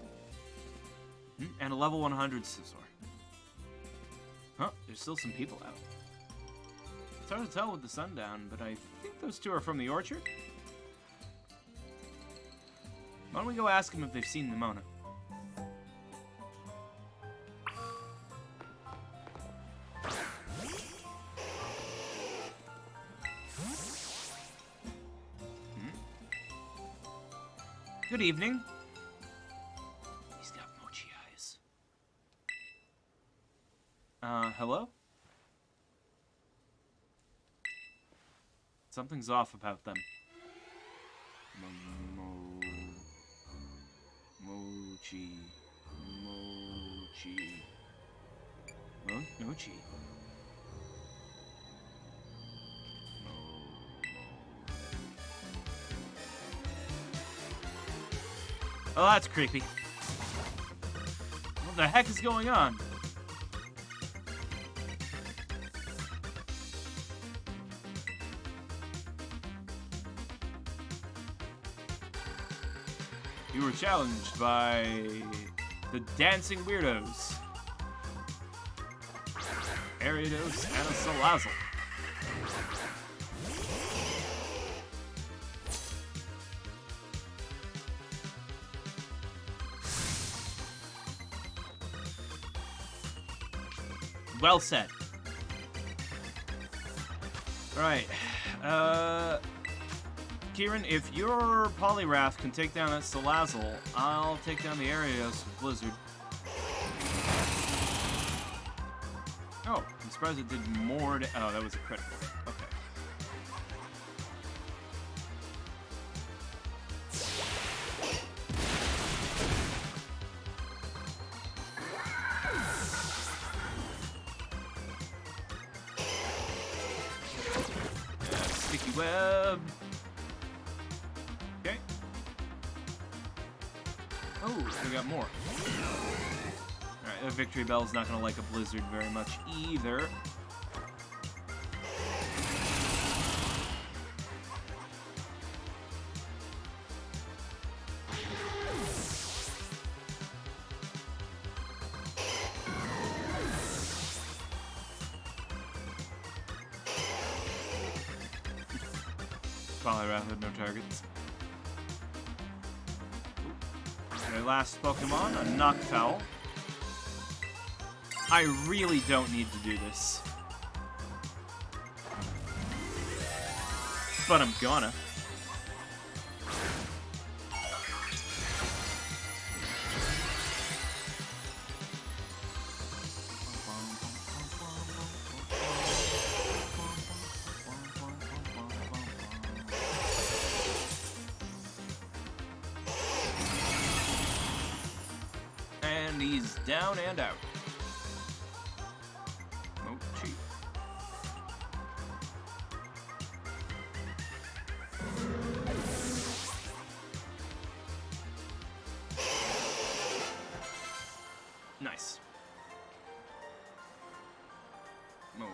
And a level 100 Scizor. Huh? There's still some people out. It's hard to tell with the sun down, but I think those two are from the orchard. Why don't we go ask them if they've seen Nimona? Good evening. He's got mochi eyes. Hello? Something's off about them. Mochi. Mochi. Oh, that's creepy. What the heck is going on? You were challenged by the dancing weirdos. Ariados and a Salazzle. Well said. Alright. Kieran, if your Poliwrath can take down that Salazzle, I'll take down the Ariados with Blizzard. Oh, I'm surprised it did more oh, that was a critical. Okay. Sticky web. Okay. Oh, we got more. Alright, the Victory Bell's not gonna like a Blizzard very much either. Poliwrath with no targets. My last Pokemon, a Noctowl. I really don't need to do this. But I'm gonna. And he's down and out. Mochi. Nice. Mo.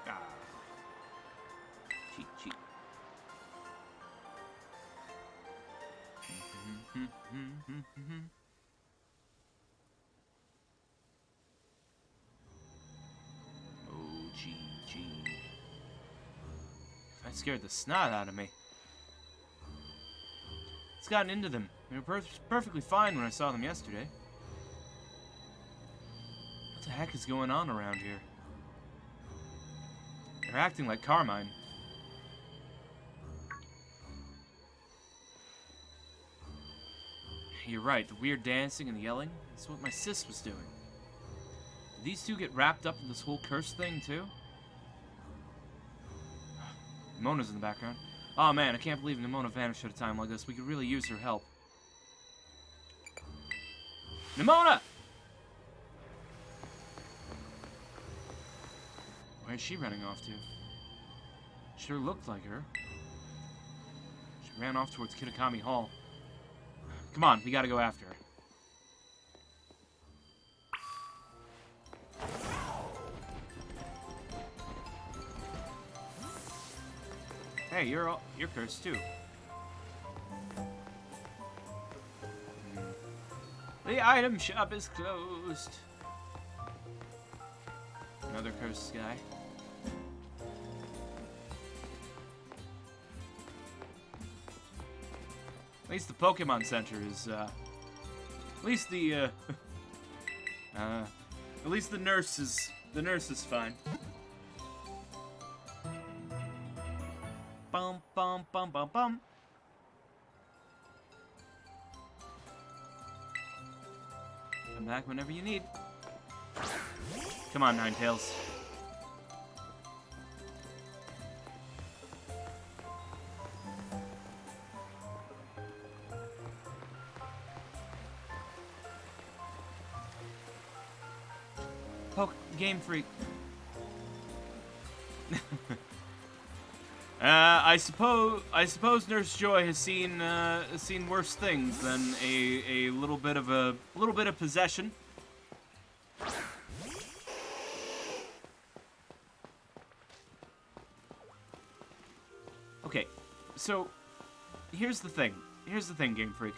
Ah. Cheat, cheat. Oh, gee. That scared the snot out of me. It's gotten into them. They were perfectly fine when I saw them yesterday. What the heck is going on around here? They're acting like Carmine. You're right, the weird dancing and yelling, that's what my sis was doing. Did these two get wrapped up in this whole curse thing, too? Nemona's in the background. Oh man, I can't believe Nemona vanished at a time like this. We could really use her help. Nemona! Where's she running off to? Sure looked like her. She ran off towards Kitakami Hall. Come on, we gotta go after her. Hey, you're cursed too. The item shop is closed. Another cursed guy. At least the Pokemon Center is, at least the, at least the nurse is fine. Bum, bum, bum, bum, bum. Come back whenever you need. Come on, Ninetales. Game Freak. I suppose Nurse Joy has seen worse things than a little bit of possession. Okay, so here's the thing. Game Freak.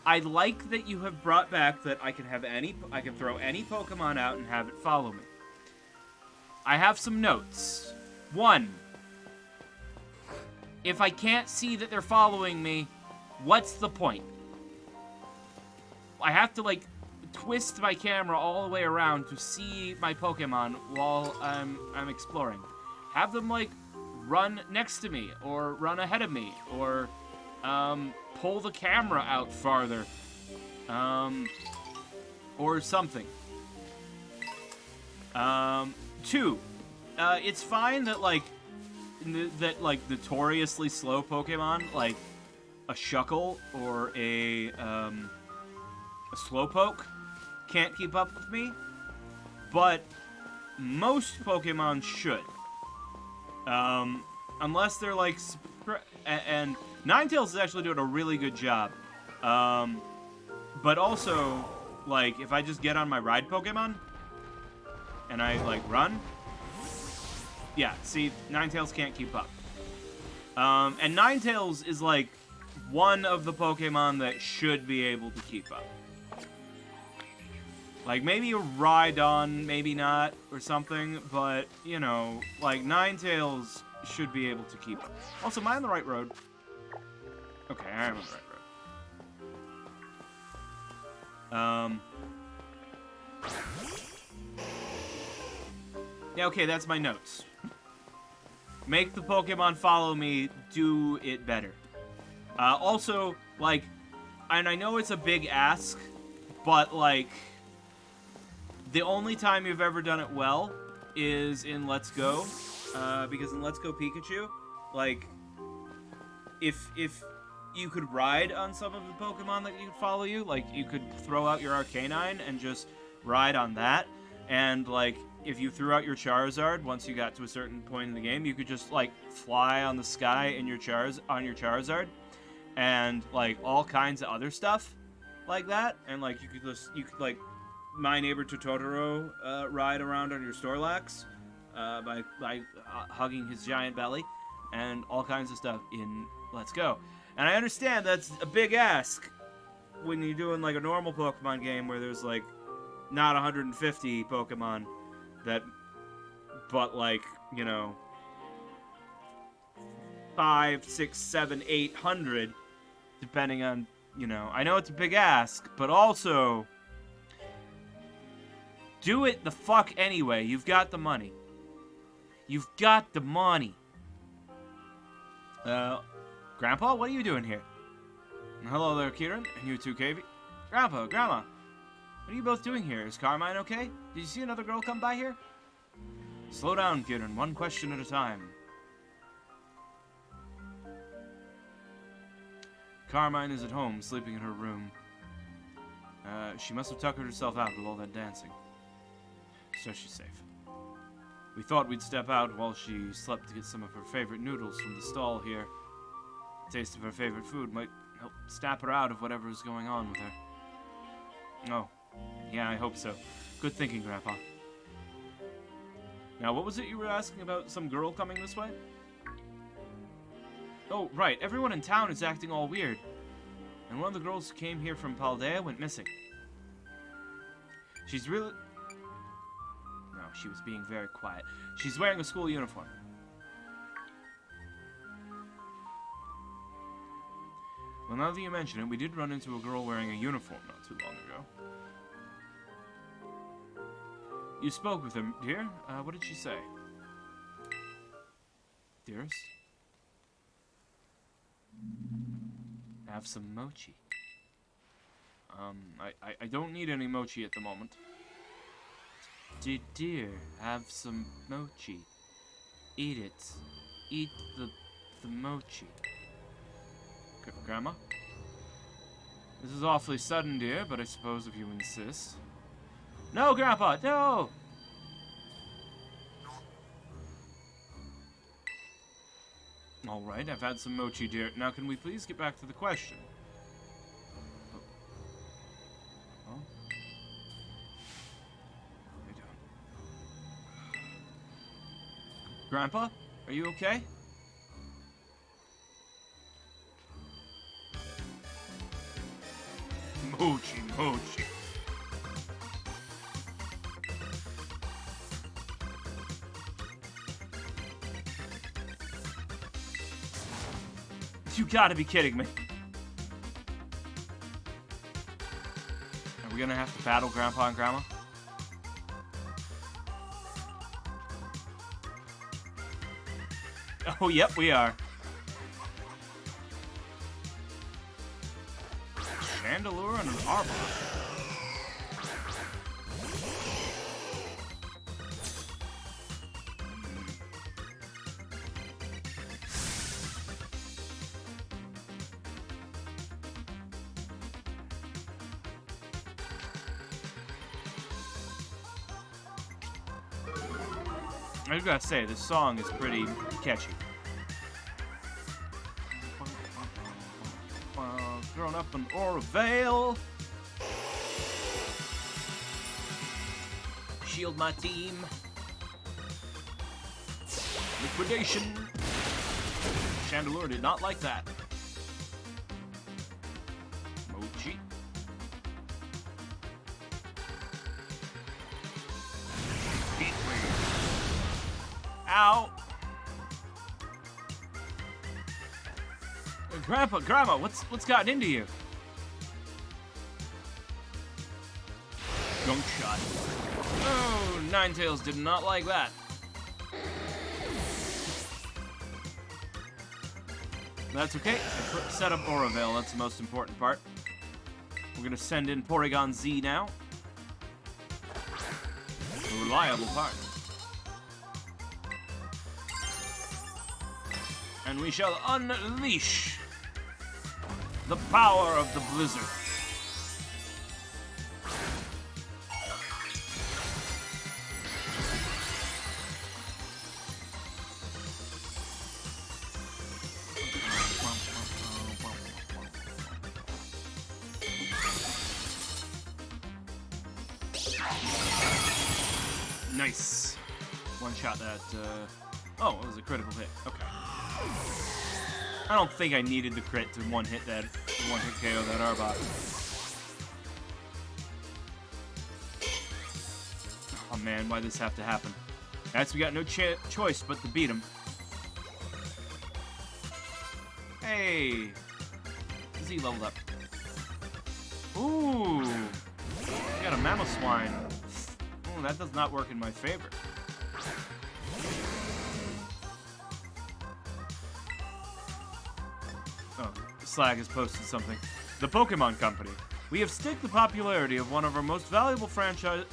I like that you have brought back that I can throw any Pokemon out and have it follow me. I have some notes. 1. If I can't see that they're following me, what's the point? I have to, like, twist my camera all the way around to see my Pokemon while I'm exploring. Have them, like, run next to me, or run ahead of me, or, pull the camera out farther, or something. 2, it's fine that, like, notoriously slow Pokemon, like a Shuckle or a Slowpoke, can't keep up with me, but most Pokemon should. Unless they're like, and Ninetales is actually doing a really good job. But also, like, if I just get on my ride Pokemon and I, like, run, yeah, see, Ninetales can't keep up. And Ninetales is, like, one of the Pokemon that should be able to keep up. Like, maybe a Rhydon, maybe not, or something, but, you know, like, Ninetales should be able to keep up. Also, am I on the right road? Okay, I am on the right road. Yeah, okay, that's my notes. Make the Pokemon follow me, do it better. Also, like, and I know it's a big ask, but, like, the only time you've ever done it well is in Let's Go, because in Let's Go Pikachu, like, if you could ride on some of the Pokemon that you could follow you, like, you could throw out your Arcanine and just ride on that, and, like, if you threw out your Charizard, once you got to a certain point in the game, you could just, like, fly on the sky in your Charizard, and, like, all kinds of other stuff like that, and, like, you could, like, My Neighbor Totoro ride around on your Snorlax by hugging his giant belly, and all kinds of stuff in Let's Go. And I understand that's a big ask when you're doing, like, a normal Pokemon game where there's, like, not 150 Pokemon but, like, you know, 5, 6, 7, 800, depending on, you know, I know it's a big ask, but also, do it the fuck anyway. You've got the money. You've got the money. Grandpa, what are you doing here? Hello there, Kieran, and you too, Kavy. Grandpa, Grandma, what are you both doing here? Is Carmine okay? Did you see another girl come by here? Slow down, Kieran. One question at a time. Carmine is at home, sleeping in her room. She must have tuckered herself out with all that dancing. So she's safe. We thought we'd step out while she slept to get some of her favorite noodles from the stall here. The taste of her favorite food might help snap her out of whatever is going on with her. Oh, yeah, I hope so. Good thinking, Grandpa. Now, what was it you were asking about some girl coming this way? Oh, right. Everyone in town is acting all weird. And one of the girls who came here from Paldea went missing. She's really... No, she was being very quiet. She's wearing a school uniform. Well, now that you mention it, we did run into a girl wearing a uniform not too long ago. You spoke with her, dear? What did she say? Dearest? Have some mochi. I don't need any mochi at the moment. Dear, have some mochi. Eat it. Eat the mochi. Grandma? This is awfully sudden, dear, but I suppose if you insist. No, Grandpa, no! Alright, I've had some mochi, dear. Now, can we please get back to the question? Oh. How you doing? Grandpa? Are you okay? Mochi, mochi. You gotta be kidding me. Are we gonna have to battle Grandpa and Grandma? Oh, yep, we are. Chandelure and an arbor. I just gotta say, this song is pretty catchy. Thrown up an Orovale. Shield my team. Liquidation. Chandelure did not like that. Mochi. Ow! Grandma, what's gotten into you? Gunk shot. Oh, Ninetales did not like that. That's okay. Set up Orovale. That's the most important part. We're gonna send in Porygon Z now. A reliable part. And we shall unleash the power of the blizzard. Nice. One shot that, oh, it was a critical hit. Okay. I don't think I needed the crit to one-hit KO that Arbok. Oh man, why'd this have to happen? Guys, we got no choice but to beat him. Hey! Z leveled up. Ooh! We got a Mamoswine. Ooh, that does not work in my favor. Oh, Slag has posted something. The Pokemon Company. We have staked the popularity of one of the most valuable franchises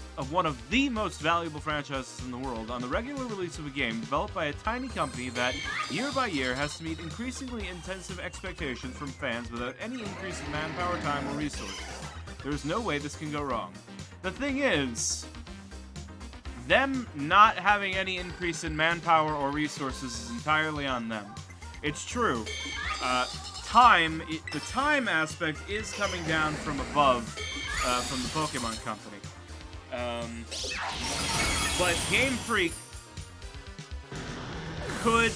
in the world on the regular release of a game developed by a tiny company that, year by year, has to meet increasingly intensive expectations from fans without any increase in manpower, time, or resources. There is no way this can go wrong. The thing is, them not having any increase in manpower or resources is entirely on them. It's true. The time aspect is coming down from above, from the Pokemon Company. But Game Freak could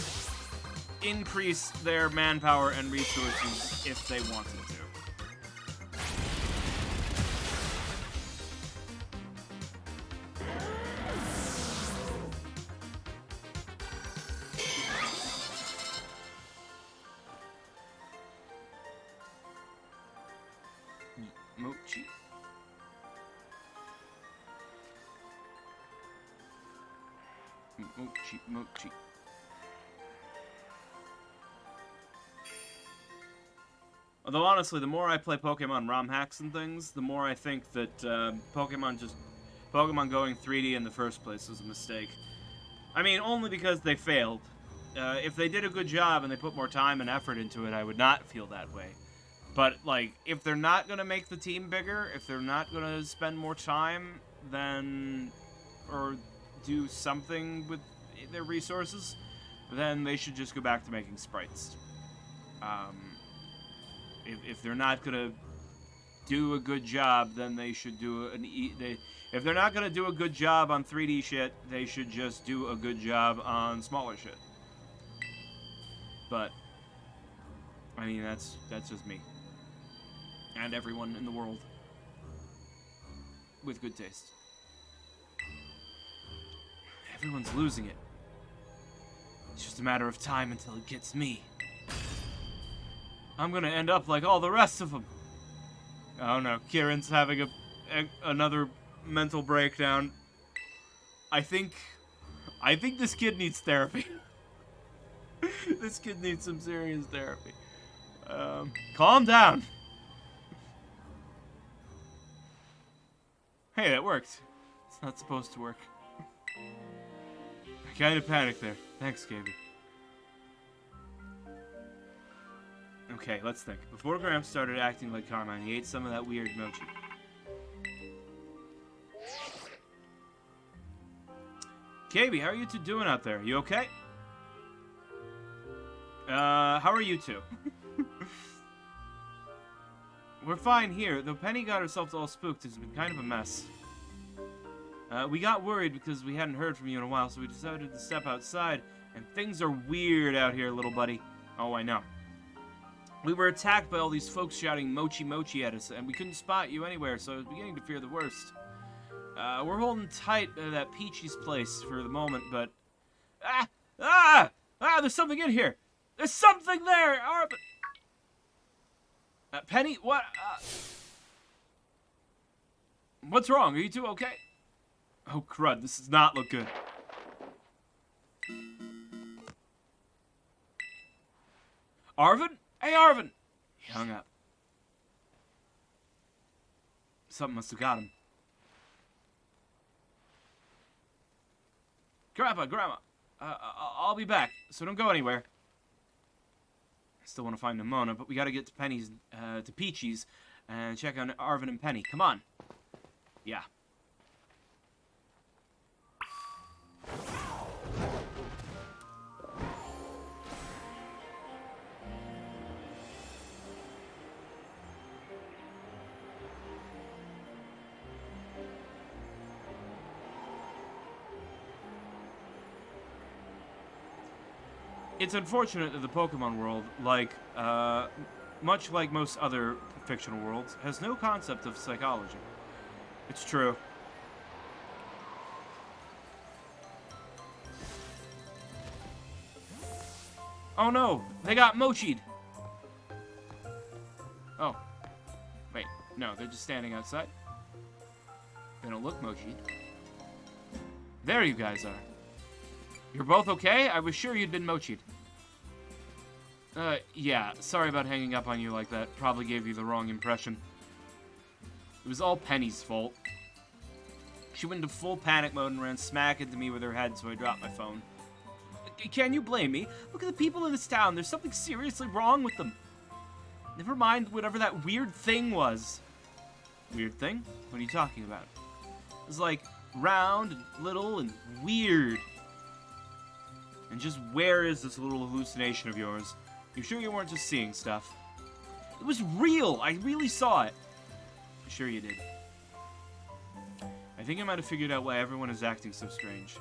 increase their manpower and resources if they wanted to. Mochi. Mochi. Although honestly, the more I play Pokemon ROM hacks and things, the more I think that Pokemon going 3D in the first place was a mistake. I mean, only because they failed. If they did a good job and they put more time and effort into it, I would not feel that way. But, like, if they're not going to make the team bigger, if they're not going to spend more time, then, or do something with their resources, then they should just go back to making sprites. If they're not gonna do a good job, then they should do if they're not gonna do a good job on 3D shit, they should just do a good job on smaller shit. But I mean, that's just me. And everyone in the world with good taste. Everyone's losing it. It's just a matter of time until it gets me. I'm gonna end up like all the rest of them. Oh no, Kieran's having another mental breakdown. I think this kid needs therapy. This kid needs some serious therapy. Calm down. Hey, that worked. It's not supposed to work. I kind of panicked there. Thanks, Gaby. Okay, let's think. Before Graham started acting like Carmine, he ate some of that weird mochi. Gaby, how are you two doing out there? You okay? How are you two? We're fine here, though Penny got herself all spooked. It's been kind of a mess. We got worried because we hadn't heard from you in a while, so we decided to step outside, and things are weird out here, little buddy. Oh, I know. We were attacked by all these folks shouting mochi mochi at us, and we couldn't spot you anywhere, so I was beginning to fear the worst. We're holding tight at that Peachy's place for the moment, but... there's something in here! There's something there! Penny, what? What's wrong? Are you two okay? Oh, crud, this does not look good. Arvin? Hey, Arvin! He hung up. Something must have got him. Grandma, I'll be back, so don't go anywhere. I still want to find Nimona, but we gotta get to to Peachy's, and check on Arvin and Penny. Come on. Yeah. It's unfortunate that the Pokemon world, much like most other fictional worlds, has no concept of psychology. It's true. Oh no, they got mochied. Oh. Wait, no, they're just standing outside. They don't look mochied. There you guys are. You're both okay? I was sure you'd been mochied. Yeah, sorry about hanging up on you like that. Probably gave you the wrong impression. It was all Penny's fault. She went into full panic mode and ran smack into me with her head, so I dropped my phone. Can you blame me? Look at the people in this town. There's something seriously wrong with them. Never mind whatever that weird thing was. Weird thing? What are you talking about? It was like round and little and weird. And just where is this little hallucination of yours? You sure you weren't just seeing stuff? It was real! I really saw it! Sure you did. I think I might have figured out why everyone is acting so strange.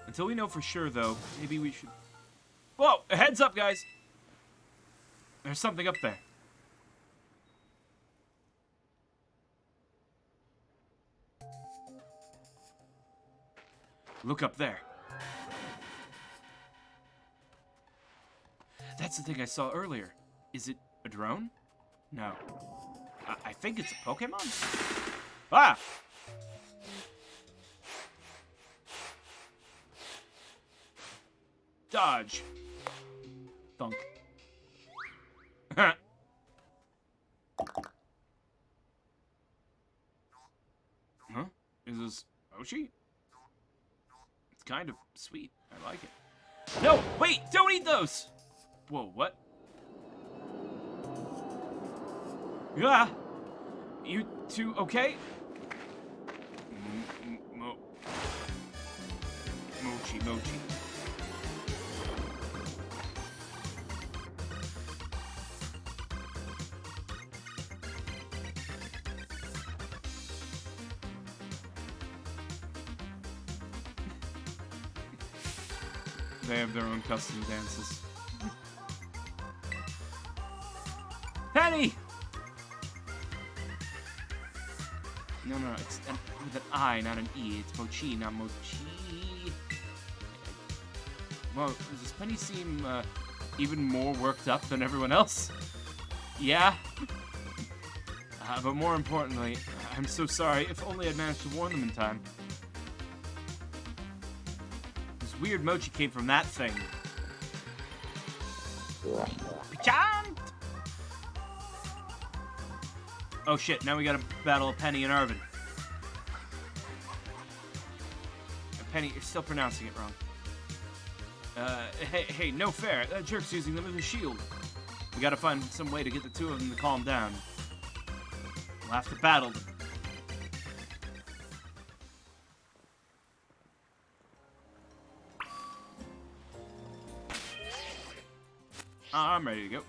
Until we know for sure, though, maybe we should... Whoa! Heads up, guys! There's something up there. Look up there. That's the thing I saw earlier. Is it a drone? No. I think it's a Pokemon? Ah! Dodge. Thunk. Huh? Is this Mochi? It's kind of sweet. I like it. No! Wait! Don't eat those! Whoa, what? Yeah! You two okay? Mochi. They have their own custom dances. Penny! No, it's with an I, not an E. It's Mochi, not Mochi. Well, does Penny seem even more worked up than everyone else? Yeah? But more importantly, I'm so sorry. If only I'd managed to warn them in time. This weird mochi came from that thing. Pichant! Oh shit, now we gotta battle Penny and Arvin. Penny, you're still pronouncing it wrong. Hey, no fair. That jerk's using them as a shield. We gotta find some way to get the two of them to calm down. We'll have to battle them. I'm ready to go.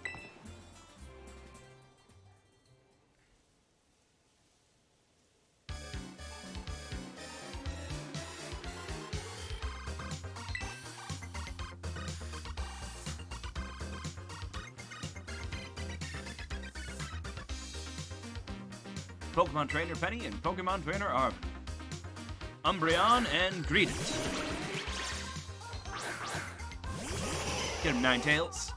Pokemon Trainer Penny and Pokemon Trainer Arvin. Umbreon and greet it. Get him, Ninetales.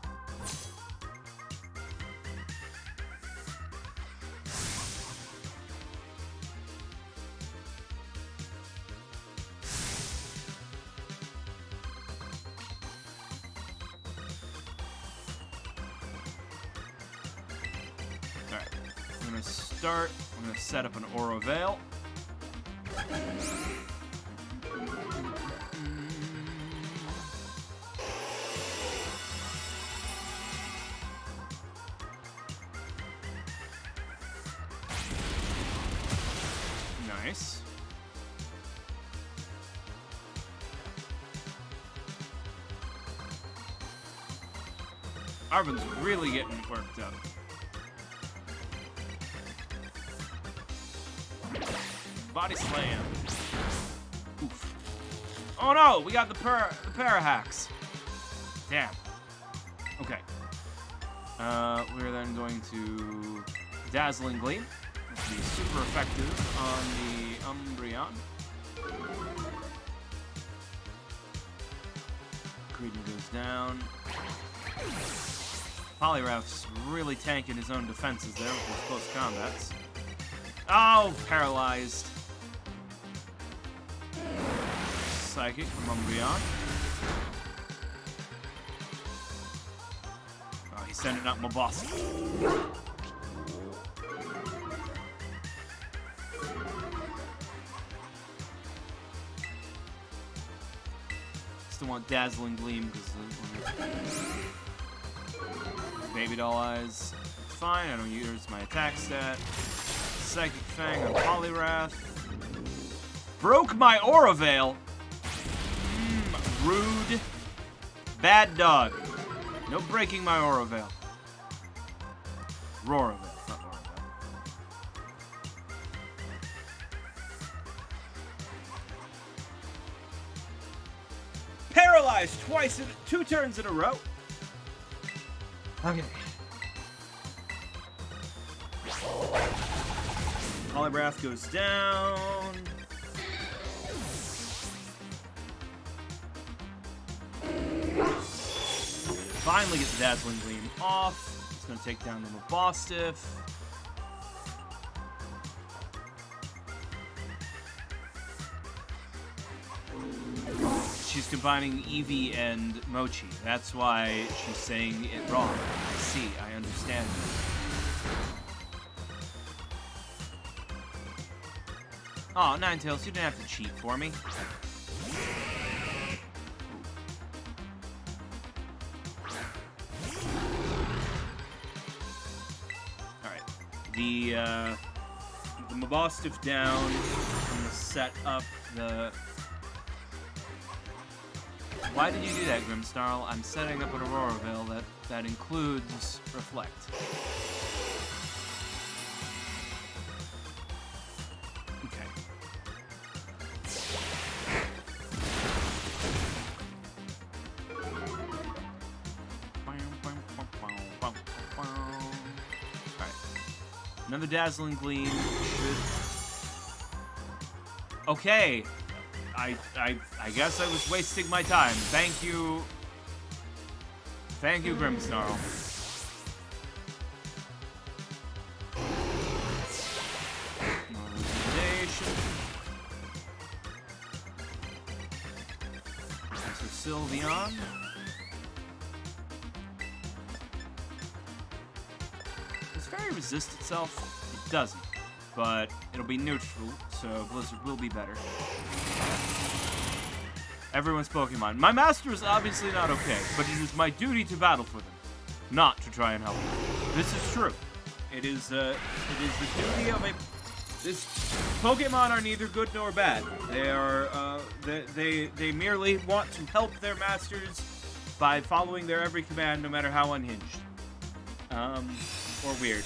Alright, I'm gonna start. I'm gonna set up an Aura Veil. Nice. Arvin's really getting worked up. Body slam. Oof. Oh no, we got the Parahacks. Damn. Okay. We're then going to Dazzling Gleam. This will be super effective on the Umbreon. Creedon goes down. Poliwrath's really tanking his own defenses there with his close combats. Oh, paralyzed. Psychic from Umbreon. Oh, he's sending up my boss. Still want Dazzling Gleam because Baby Doll Eyes. Fine, I don't use my attack stat. Psychic Fang on Poliwrath. Broke my Aura Veil. Rude. Bad dog. No breaking my Aura Veil. Rora Veil, not Aura Veil. Paralyzed twice, 2 turns in a row. Okay. Poliwrath goes down. Finally get the Dazzling Gleam off. It's going to take down the Mabostiff. She's combining Eevee and Mochi. That's why she's saying it wrong. I see. I understand. Oh, Ninetales, you didn't have to cheat for me. Alright. The Mabostiff down. I'm gonna set up the... Why did you do that, Grimmsnarl? I'm setting up an Aurora Veil that includes Reflect. Another Dazzling Gleam should... Okay. I guess I was wasting my time. Thank you. Thank you, Grimmsnarl. So Sylveon. Does Fairy resist itself? It doesn't. But it'll be neutral, so Blizzard will be better. Everyone's Pokemon. My master is obviously not okay, but it is my duty to battle for them, not to try and help them. This is true. It is the duty of a... Pokemon are neither good nor bad. They are, they merely want to help their masters by following their every command, no matter how unhinged. Or weird.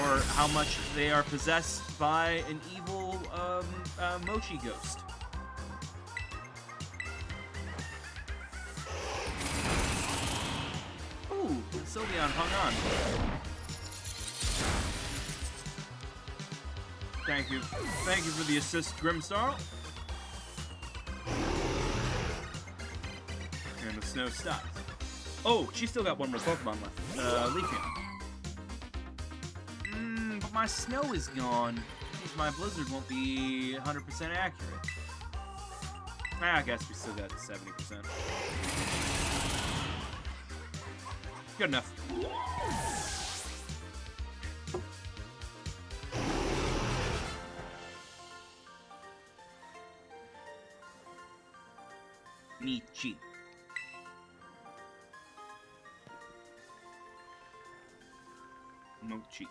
Or how much they are possessed by an evil, mochi ghost. Ooh, Sylveon hung on. Thank you. Thank you for the assist, Grimmsnarl. And the snow stopped. Oh, she still got one more Pokemon left. Leafeon. But my snow is gone. Means my blizzard won't be 100% accurate. I guess we still got 70%. Good enough. Peachy. Mochi.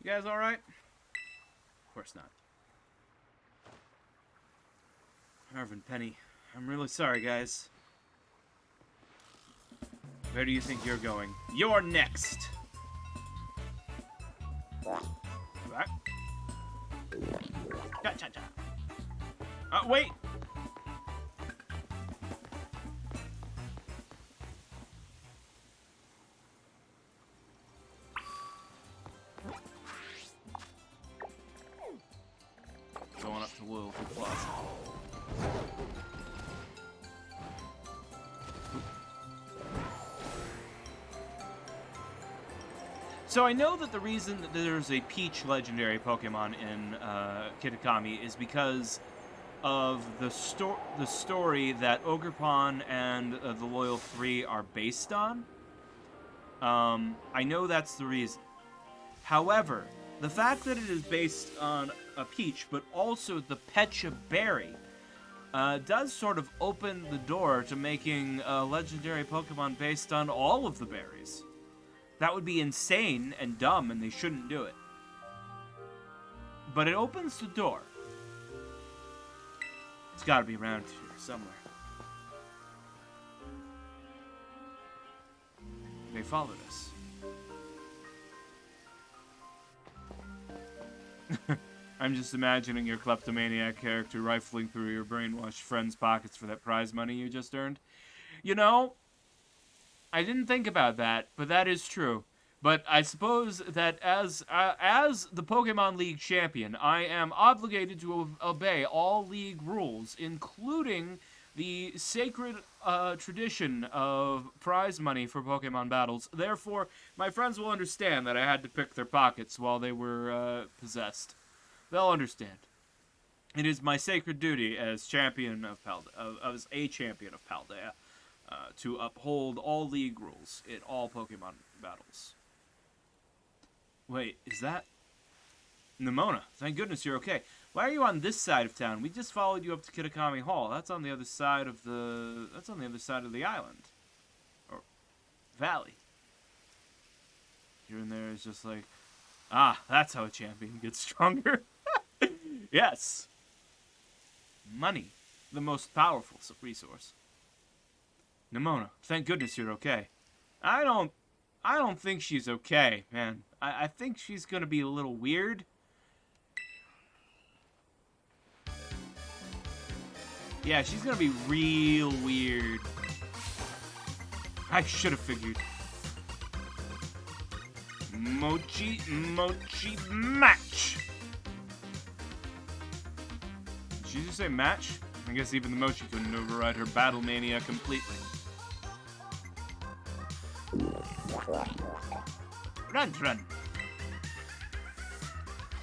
You guys all right? Of course not. Marvin, Penny, I'm really sorry, guys. Where do you think you're going? You're next! Back. Cha-cha-cha. Wait! Going up to Will for plus. So I know that the reason that there's a Peach legendary Pokemon in Kitakami is because of the story that Ogerpon and the Loyal 3 are based on. I know that's the reason. However, the fact that it is based on a Peach, but also the Pecha Berry, does sort of open the door to making a legendary Pokemon based on all of the berries. That would be insane and dumb, and they shouldn't do it. But it opens the door. It's gotta be around here somewhere. They followed us. I'm just imagining your kleptomaniac character rifling through your brainwashed friend's pockets for that prize money you just earned. You know, I didn't think about that, but that is true. But I suppose that as the Pokemon League champion, I am obligated to obey all league rules, including the sacred tradition of prize money for Pokemon battles. Therefore, my friends will understand that I had to pick their pockets while they were possessed. They'll understand. It is my sacred duty as champion of as a champion of Paldea, to uphold all league rules in all Pokemon battles. Wait, is that Nimona? Thank goodness you're okay. Why are you on this side of town? We just followed you up to Kitakami Hall. That's on the other side of the. That's on the other side of the island, or valley. Here and there is just like, that's how a champion gets stronger. Yes. Money, the most powerful resource. Nimona, thank goodness you're okay. I don't think she's okay, man. I think she's gonna be a little weird. Yeah, she's gonna be real weird. I should have figured. Mochi, mochi, match! Did she just say match? I guess even the mochi couldn't override her battle mania completely. Run, run!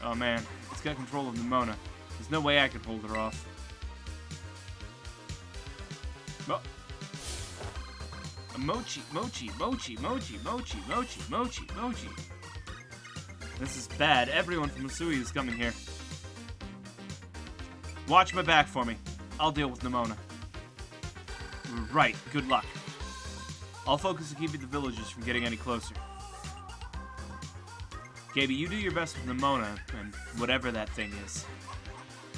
Oh man, it's got control of Nimona. There's no way I could hold her off. Mochi, mochi, mochi, mochi, mochi, mochi, mochi, mochi. This is bad. Everyone from Usui is coming here. Watch my back for me. I'll deal with Nimona. Right, good luck. I'll focus on keeping the villagers from getting any closer. Gaby, you do your best with Nimona, and whatever that thing is.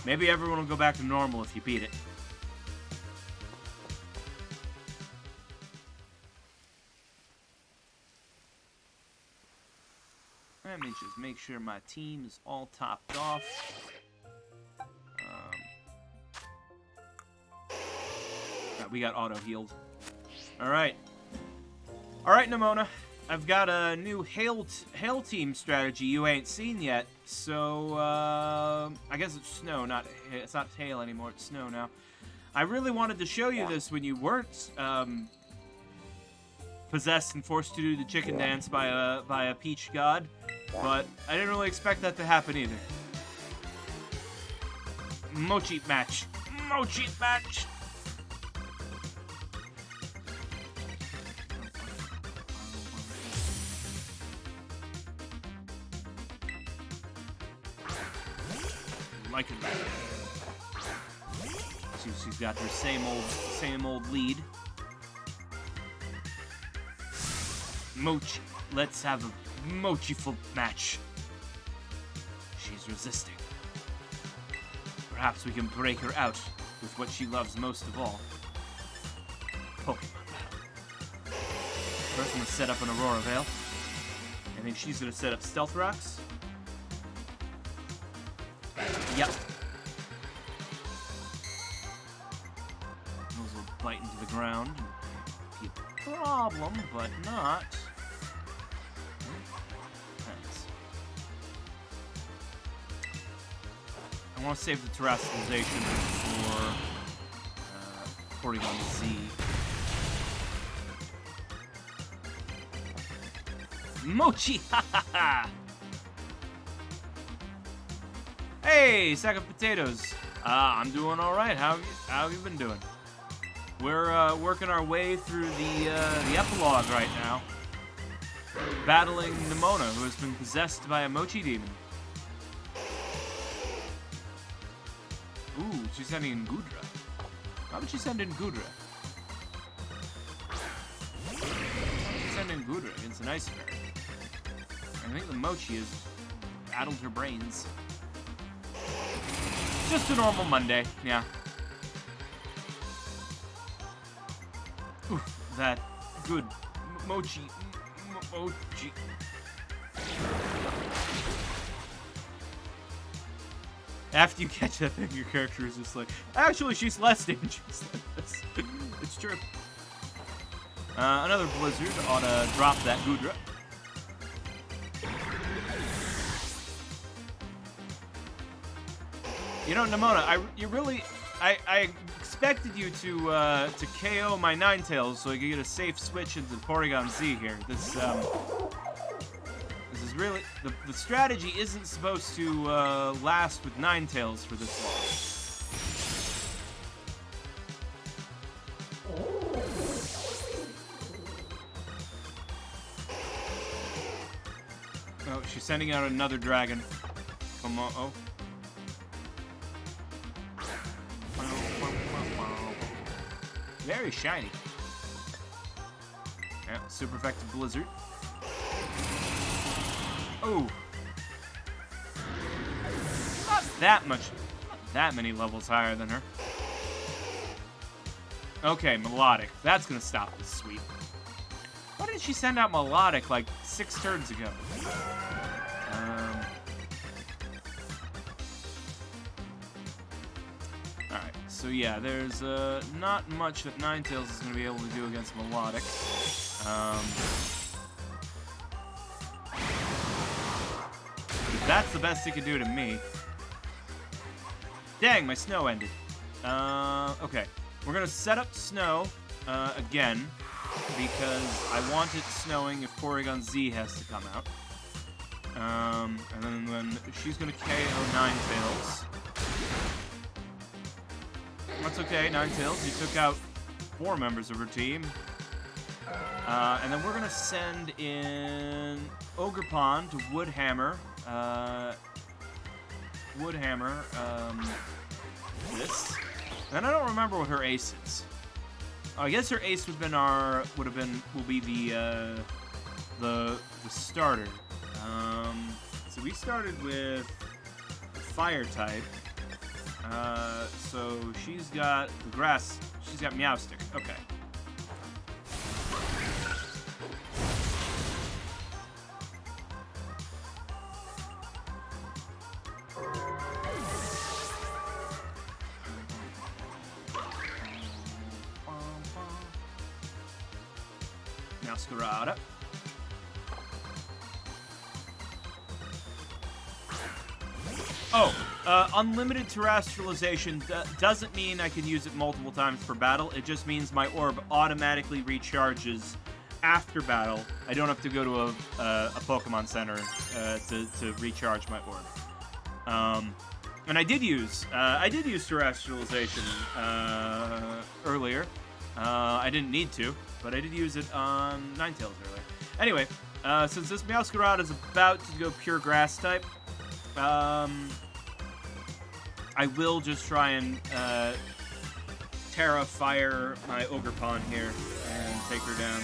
Maybe everyone will go back to normal if you beat it. Let me just make sure my team is all topped off. We got auto-healed. Alright. Alright, Nimona. I've got a new Hail Team strategy you ain't seen yet. So, I guess it's snow, it's not hail anymore, it's snow now. I really wanted to show you this when you weren't, possessed and forced to do the chicken dance by a peach god. But I didn't really expect that to happen either. Mochi match. Mochi match! Like it. She's got her same old lead. Mochi. Let's have a mochi-ful match. She's resisting. Perhaps we can break her out with what she loves most of all. Pokemon battle. First I'm gonna set up an Aurora Veil. I think she's gonna set up Stealth Rocks. Yep. Those will bite into the ground. Be a problem, but not. Thanks. I want to save the terrestrialization for Porygon Z. Mochi! Ha ha ha! Hey, sack of potatoes. I'm doing all right. How have you been doing? We're working our way through the epilogue right now, battling Nimona, who has been possessed by a mochi demon. Ooh, she's sending in Gudra. Why would she send in Gudra? She's sending in Gudra against an Ice Fairy. I think the mochi has addled her brains. Just a normal Monday, yeah. Ooh, that good mochi. Mochi. After you catch that thing, your character is just like, actually, she's less dangerous than this. It's true. Another Blizzard ought to drop that Gudra. You know, Nimona, I expected you to KO my Ninetales so I could get a safe switch into Porygon Z here. This is really the strategy isn't supposed to last with Ninetales for this long. Oh, she's sending out another dragon. Come on, oh. Very shiny. Yeah, super effective Blizzard. Oh. Not that much. Not that many levels higher than her. Okay, Melodic. That's gonna stop this sweep. Why did she send out Melodic like 6 turns ago? Alright, so yeah, there's not much that Ninetales is going to be able to do against Melodic. But that's the best he could do to me. Dang, my snow ended. Okay. We're going to set up snow again, because I want it snowing if Porygon Z has to come out. And then when she's going to KO Ninetales. That's okay, Ninetales. You took out 4 members of her team. And then we're going to send in Ogerpon to Woodhammer. This. And I don't remember what her ace is. Oh, I guess her ace will be the starter. So we started with fire type. So she's got the grass. She's got Meowstic. Okay. Masquerada. Oh, unlimited terrestrialization doesn't mean I can use it multiple times per battle. It just means my orb automatically recharges after battle. I don't have to go to a Pokemon Center to recharge my orb. And I did use terrestrialization earlier. I didn't need to, but I did use it on Ninetales earlier. Anyway, since this Meowscarada is about to go pure grass type, I will just try and Terra Fire my Ogerpon here and take her down.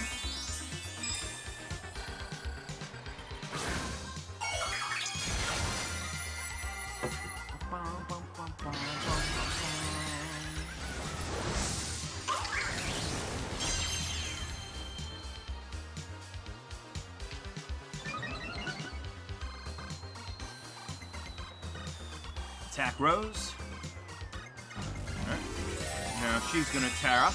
Attack Rose. Alright. Now she's gonna Terra.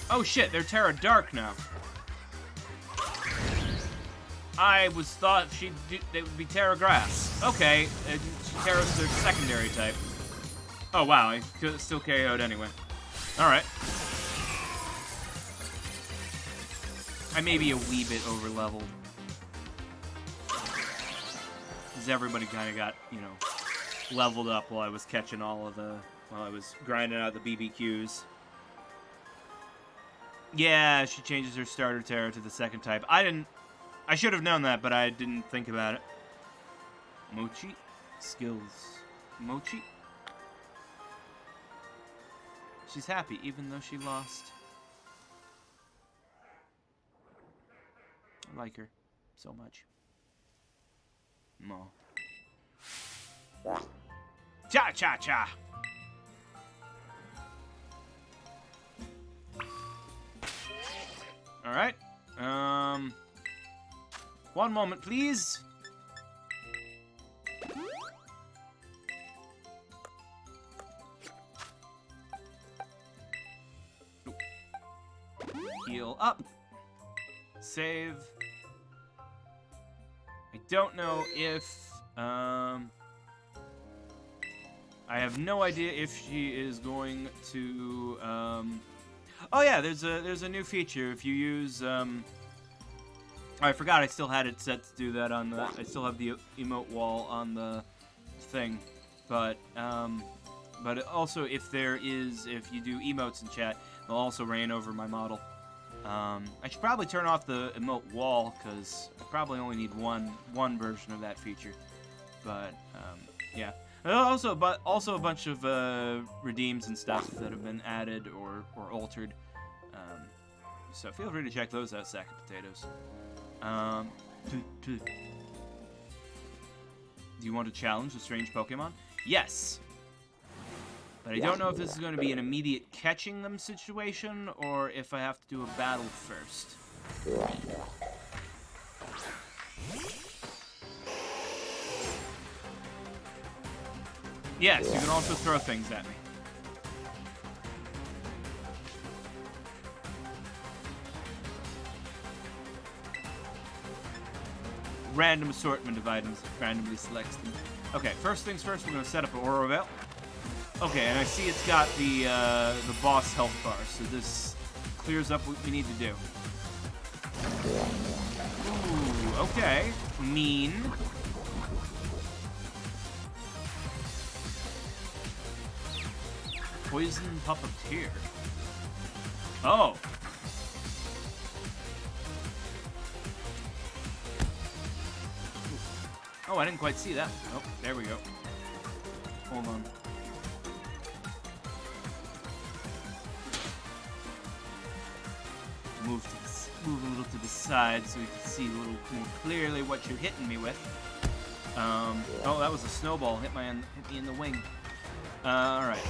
Oh shit, they're Terra Dark now. I thought they would be Terra Grass. Okay, Terra's their secondary type. Oh wow, I still KO'd anyway. Alright. I may be a wee bit over-leveled. Because everybody kind of got, you know, leveled up while I was catching while I was grinding out the BBQs. Yeah, she changes her starter Terra to the second type. I should have known that, but I didn't think about it. Mochi. Skills. Mochi. She's happy, even though she lost. I like her so much. Mo. Cha-cha-cha! Alright. One moment, please. Heal up. Save. I don't know if, I have no idea if she is going to, oh yeah, there's a new feature. If you use, I forgot I still had it set to do that on the, I still have the emote wall on the thing, but also if you do emotes in chat, they'll also reign over my model. I should probably turn off the emote wall, because I probably only need one version of that feature. But, yeah. Also a bunch of redeems and stuff that have been added or altered. So feel free to check those out, Sack of Potatoes. Do you want to challenge a strange Pokemon? Yes! But I don't know if this is going to be an immediate catching them situation, or if I have to do a battle first. Yes, you can also throw things at me. Random assortment of items that randomly selects them. Okay, first things first, we're going to set up an Aura Veil. Okay, and I see it's got the boss health bar, so this clears up what we need to do. Ooh, okay. Mean. Poison Puppeteer. Oh. Oh, I didn't quite see that. Oh, there we go. Hold on. Move a little to the side so you can see a little more clearly what you're hitting me with. Oh, that was a snowball. Hit me in the wing. Alright.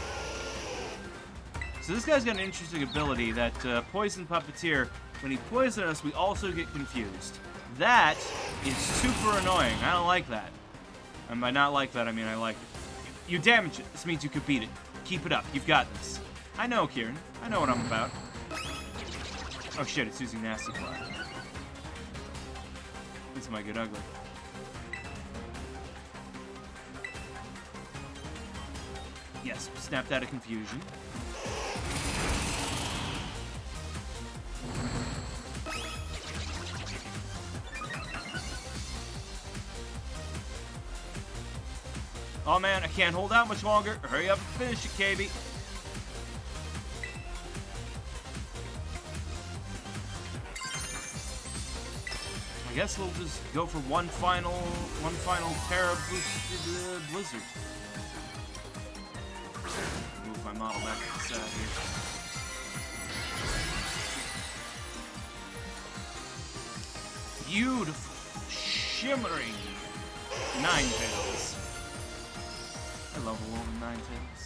So this guy's got an interesting ability that Poison Puppeteer, when he poisons us, we also get confused. That is super annoying. I don't like that. And by not like that, I mean I like it. You damage it. This means you can beat it. Keep it up. You've got this. I know, Kieran. I know what I'm about. Oh shit, it's using Nasty Fly. This might get ugly. Yes, snapped out of confusion. Oh man, I can't hold out much longer. Hurry up and finish it, KB. I guess we'll just go for one final Terra boosted blizzard. Move my model back to the side here. Beautiful, shimmering Ninetales. I love a little Ninetales.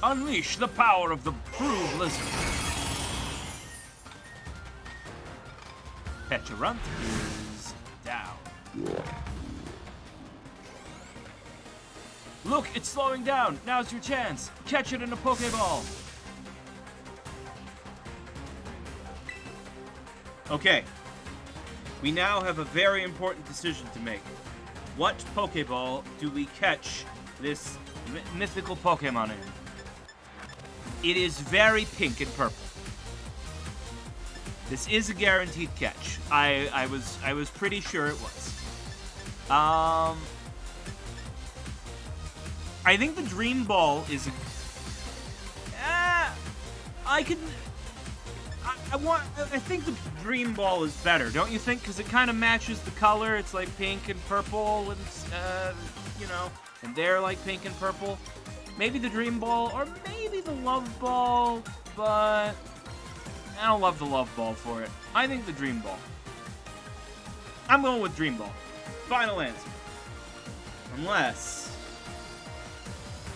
Unleash the power of the true blizzard. Pecharunt is down. Look, it's slowing down. Now's your chance. Catch it in a Pokeball. Okay. We now have a very important decision to make. What Pokeball do we catch this mythical Pokemon in? It is very pink and purple. This is a guaranteed catch. I was pretty sure it was. I think the Dream Ball is a... I think the Dream Ball is better, don't you think? Because it kind of matches the color. It's like pink and purple, and you know, and they're like pink and purple. Maybe the Dream Ball, or maybe the Love Ball, but I don't love the Love Ball for it. I think the Dream Ball. I'm going with Dream Ball. Final answer. Unless...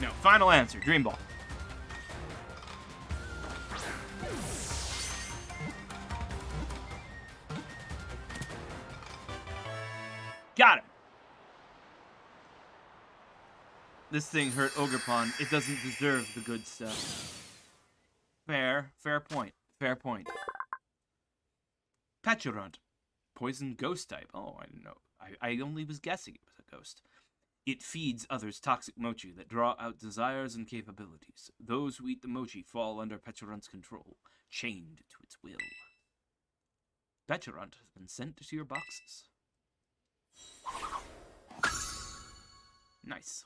No, final answer. Dream Ball. Got him. This thing hurt Ogerpon. It doesn't deserve the good stuff. Fair point. Fair point. Pecharunt. Poison ghost type. Oh, I didn't know. I only was guessing it was a ghost. It feeds others toxic mochi that draw out desires and capabilities. Those who eat the mochi fall under Pecharunt's control, chained to its will. Pecharunt has been sent to your boxes. Nice.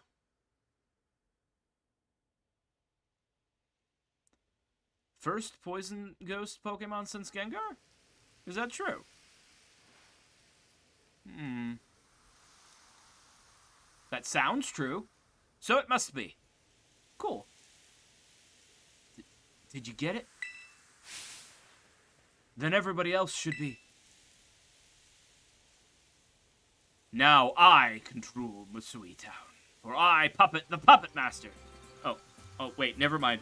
First poison ghost Pokemon since Gengar? Is that true? That sounds true. So it must be. Cool. Did you get it? Then everybody else should be. Now I control Masui Town. For I, Puppet, the Puppet Master. Oh, wait, never mind.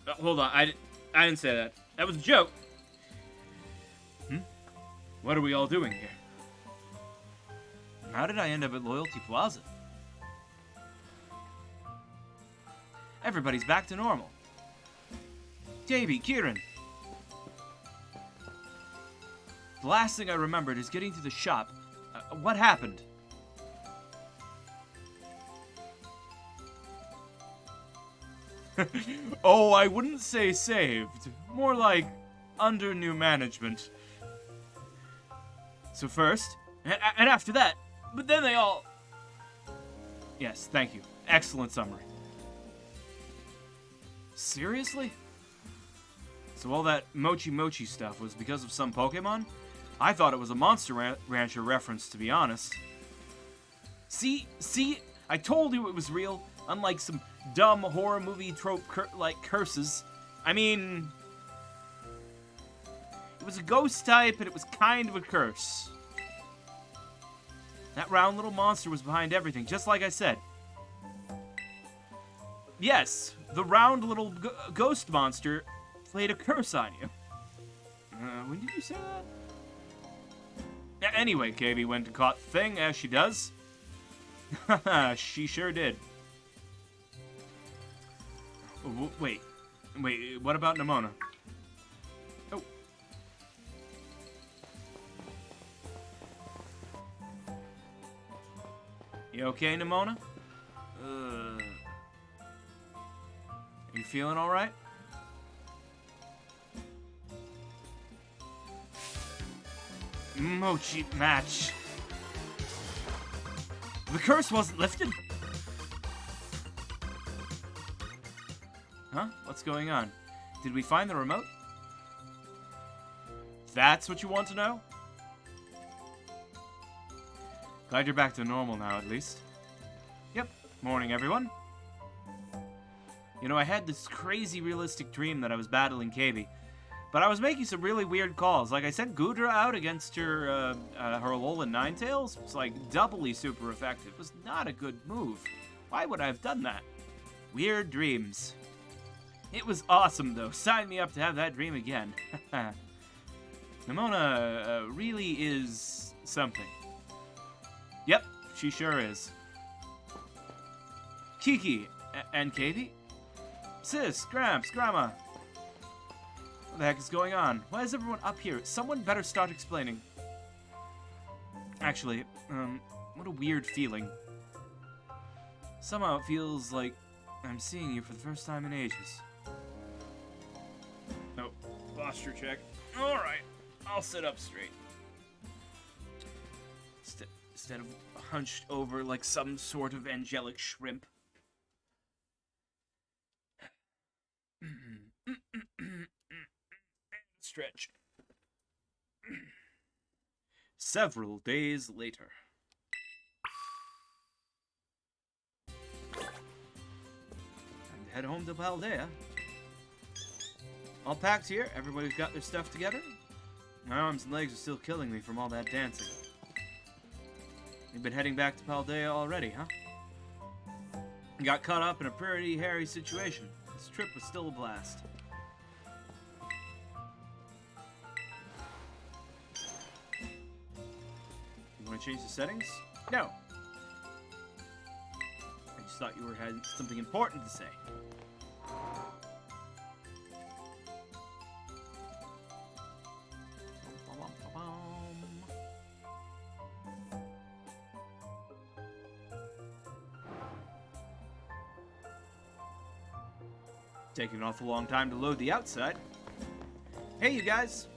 Hold on, I didn't say that. That was a joke. What are we all doing here? How did I end up at Loyalty Plaza? Everybody's back to normal. Davey, Kieran. The last thing I remembered is getting to the shop. What happened? Oh, I wouldn't say saved. More like under new management. So first, and after that, but then they all... Yes, thank you. Excellent summary. Seriously? So all that mochi stuff was because of some Pokemon? I thought it was a Monster Rancher reference, to be honest. See? I told you it was real, unlike some dumb horror movie trope like curses. I mean... It was a ghost type, and it was kind of a curse. That round little monster was behind everything, just like I said. Yes, the round little ghost monster played a curse on you. When did you say that? Anyway, KB went and caught the thing, as she does. She sure did. Wait, what about Nimona? Oh. You okay, Nimona? Are you feeling alright? Mochi match. The curse wasn't lifted? Huh? What's going on? Did we find the remote? That's what you want to know? Glad you're back to normal now, at least. Yep. Morning, everyone. You know, I had this crazy realistic dream that I was battling KB. But I was making some really weird calls. Like, I sent Gudra out against her Alolan Ninetales. It's like doubly super effective. It was not a good move. Why would I have done that? Weird dreams. It was awesome, though. Sign me up to have that dream again. Nimona really is something. Yep, she sure is. Kiki and Katie? Sis, Gramps, Grandma. What the heck is going on? Why is everyone up here? Someone better start explaining. Actually, what a weird feeling. Somehow it feels like I'm seeing you for the first time in ages. Oh, posture check. Alright, I'll sit up straight. Instead of hunched over like some sort of angelic shrimp. Stretch. Several days later. Time to head home to Paldea. All packed here. Everybody's got their stuff together. My arms and legs are still killing me from all that dancing. You've been heading back to Paldea already, huh? You got caught up in a pretty hairy situation. This trip was still a blast. You want to change the settings? No. I just thought you had something important to say. Taking an awful long time to load the outside. Hey, you guys!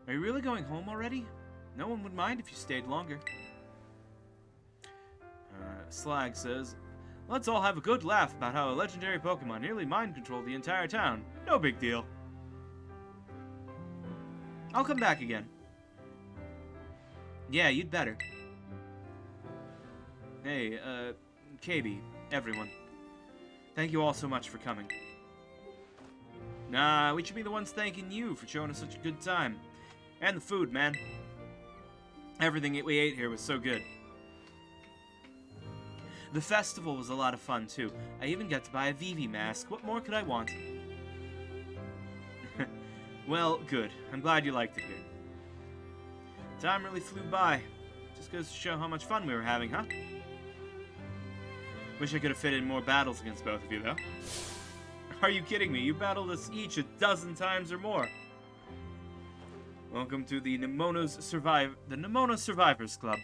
Are you really going home already? No one would mind if you stayed longer. Slag says, let's all have a good laugh about how a legendary Pokemon nearly mind-controlled the entire town. No big deal. I'll come back again. Yeah, you'd better. Hey, KB, everyone. Thank you all so much for coming. Nah, we should be the ones thanking you for showing us such a good time. And the food, man. Everything we ate here was so good. The festival was a lot of fun, too. I even got to buy a Vivi mask. What more could I want? Well, good. I'm glad you liked it here. Time really flew by. Just goes to show how much fun we were having, huh? Wish I could have fit in more battles against both of you, though. Are you kidding me? You battled us each a dozen times or more. Welcome to the Nemona Survivors Club.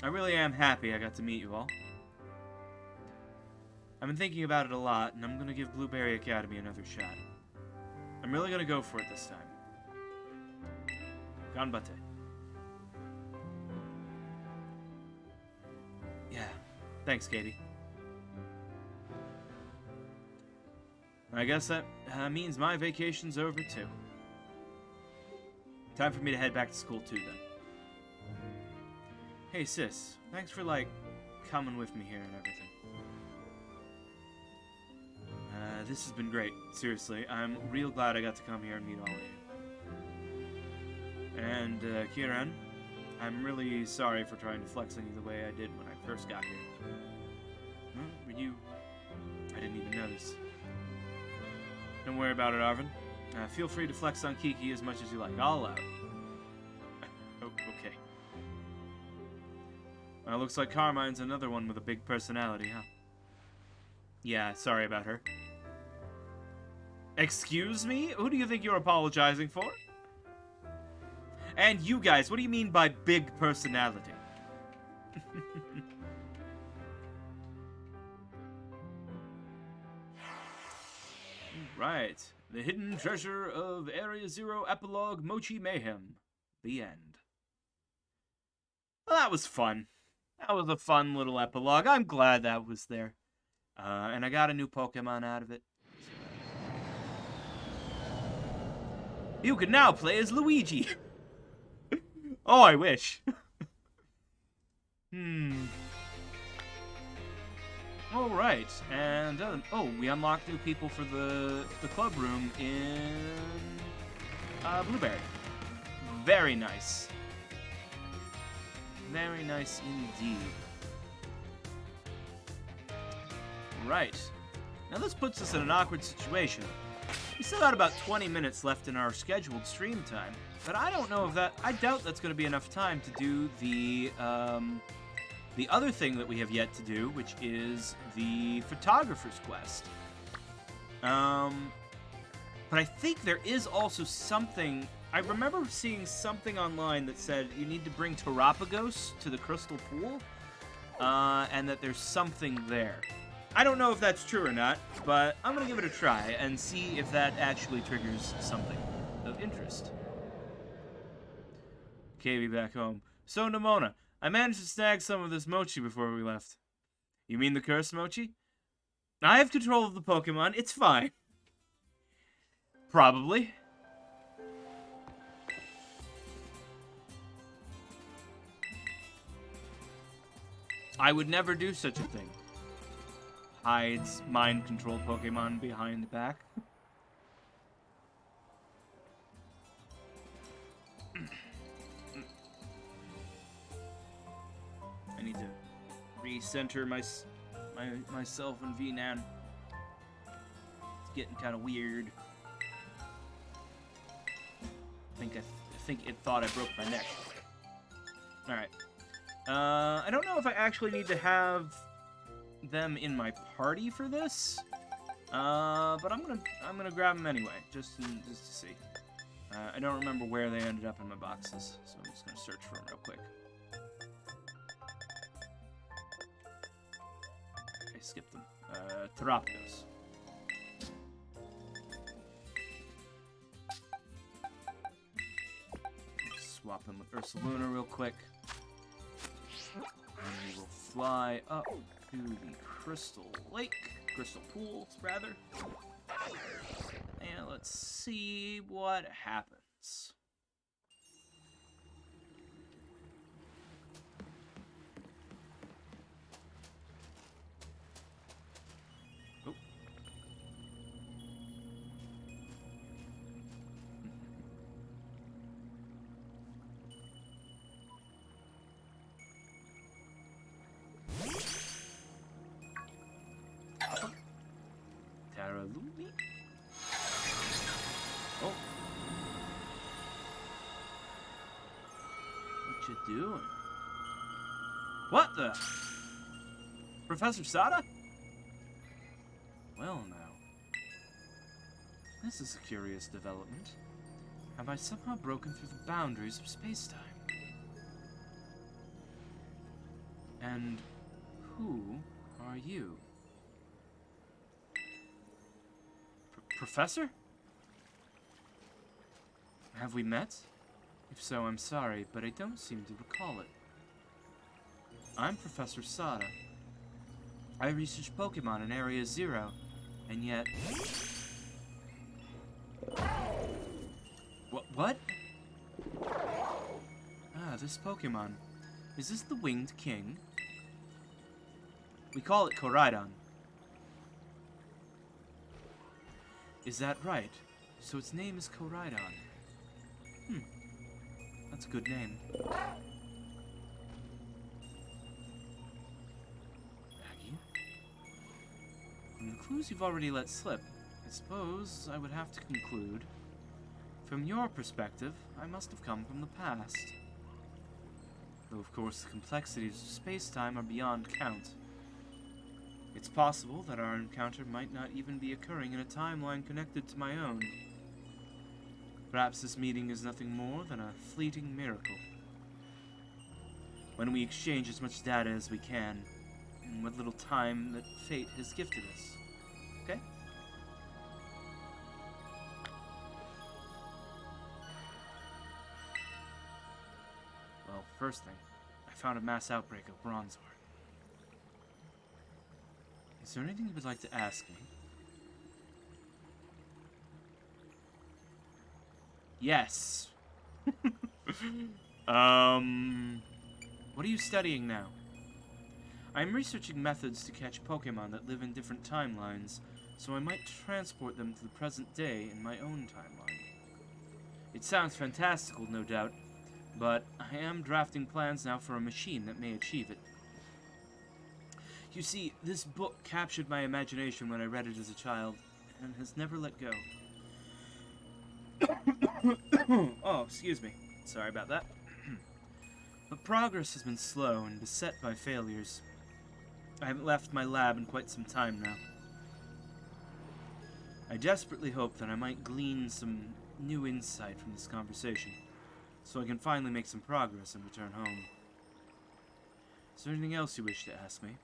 I really am happy I got to meet you all. I've been thinking about it a lot, and I'm gonna give Blueberry Academy another shot. I'm really gonna go for it this time. Ganbate. Yeah, thanks, Katie. I guess that means my vacation's over, too. Time for me to head back to school, too, then. Hey, sis. Thanks for, like, coming with me here and everything. This has been great. Seriously, I'm real glad I got to come here and meet all of you. And, Kieran, I'm really sorry for trying to flex on you the way I did when I first got here. Huh? Were you... I didn't even notice. Don't worry about it, Arvin. Feel free to flex on Kiki as much as you like. I'll allow it. Oh, okay. Well, looks like Carmine's another one with a big personality, huh? Yeah, sorry about her. Excuse me? Who do you think you're apologizing for? And you guys, what do you mean by big personality? Right. The Hidden Treasure of Area Zero Epilogue Mochi Mayhem. The end. Well, that was fun. That was a fun little epilogue. I'm glad that was there. And I got a new Pokemon out of it. You can now play as Luigi. Oh, I wish. Alright, and, oh, we unlocked new people for the club room in, Blueberry. Very nice. Very nice indeed. Right. Now this puts us in an awkward situation. We still got about 20 minutes left in our scheduled stream time, but I don't know if I doubt that's going to be enough time to do the other thing that we have yet to do, which is the photographer's quest. But I think there is also something... I remember seeing something online that said you need to bring Terapagos to the Crystal Pool, and that there's something there. I don't know if that's true or not, but I'm going to give it a try and see if that actually triggers something of interest. KB back home. So, Nemona, I managed to snag some of this mochi before we left. You mean the cursed mochi? I have control of the Pokemon. It's fine. Probably. I would never do such a thing. Hides mind-controlled Pokemon behind the back. I need to recenter myself in VNAN. It's getting kind of weird. I think it thought I broke my neck. Alright. I don't know if I actually need to have them in my party for this. But I'm gonna grab them anyway, just to see. I don't remember where they ended up in my boxes, so I'm just gonna search for them real quick. I skipped them. Terapagos. Swap them with Ursaluna real quick. And we will fly up to the Crystal Pool, rather. And let's see what happens. Oh. you doing? What the? Professor Sada? Well now. This is a curious development. Have I somehow broken through the boundaries of space-time? And who are you? Professor? Have we met? If so, I'm sorry, but I don't seem to recall it. I'm Professor Sada. I research Pokemon in Area Zero, and yet... What? Ah, this Pokemon. Is this the Winged King? We call it Koraidon. Is that right? So its name is Koraidon. That's a good name. Maggie? From the clues you've already let slip, I suppose I would have to conclude. From your perspective, I must have come from the past. Though of course the complexities of space-time are beyond count. It's possible that our encounter might not even be occurring in a timeline connected to my own. Perhaps this meeting is nothing more than a fleeting miracle. When we exchange as much data as we can, in what little time that fate has gifted us. Okay? Well, first thing, I found a mass outbreak of Bronzor. Is there anything you would like to ask me? Yes. What are you studying now? I'm researching methods to catch Pokemon that live in different timelines, so I might transport them to the present day in my own timeline. It sounds fantastical, no doubt, but I am drafting plans now for a machine that may achieve it. You see, this book captured my imagination when I read it as a child, and has never let go. Oh, excuse me. Sorry about that. But progress has been slow and beset by failures. I haven't left my lab in quite some time now. I desperately hope that I might glean some new insight from this conversation, so I can finally make some progress and return home. Is there anything else you wish to ask me?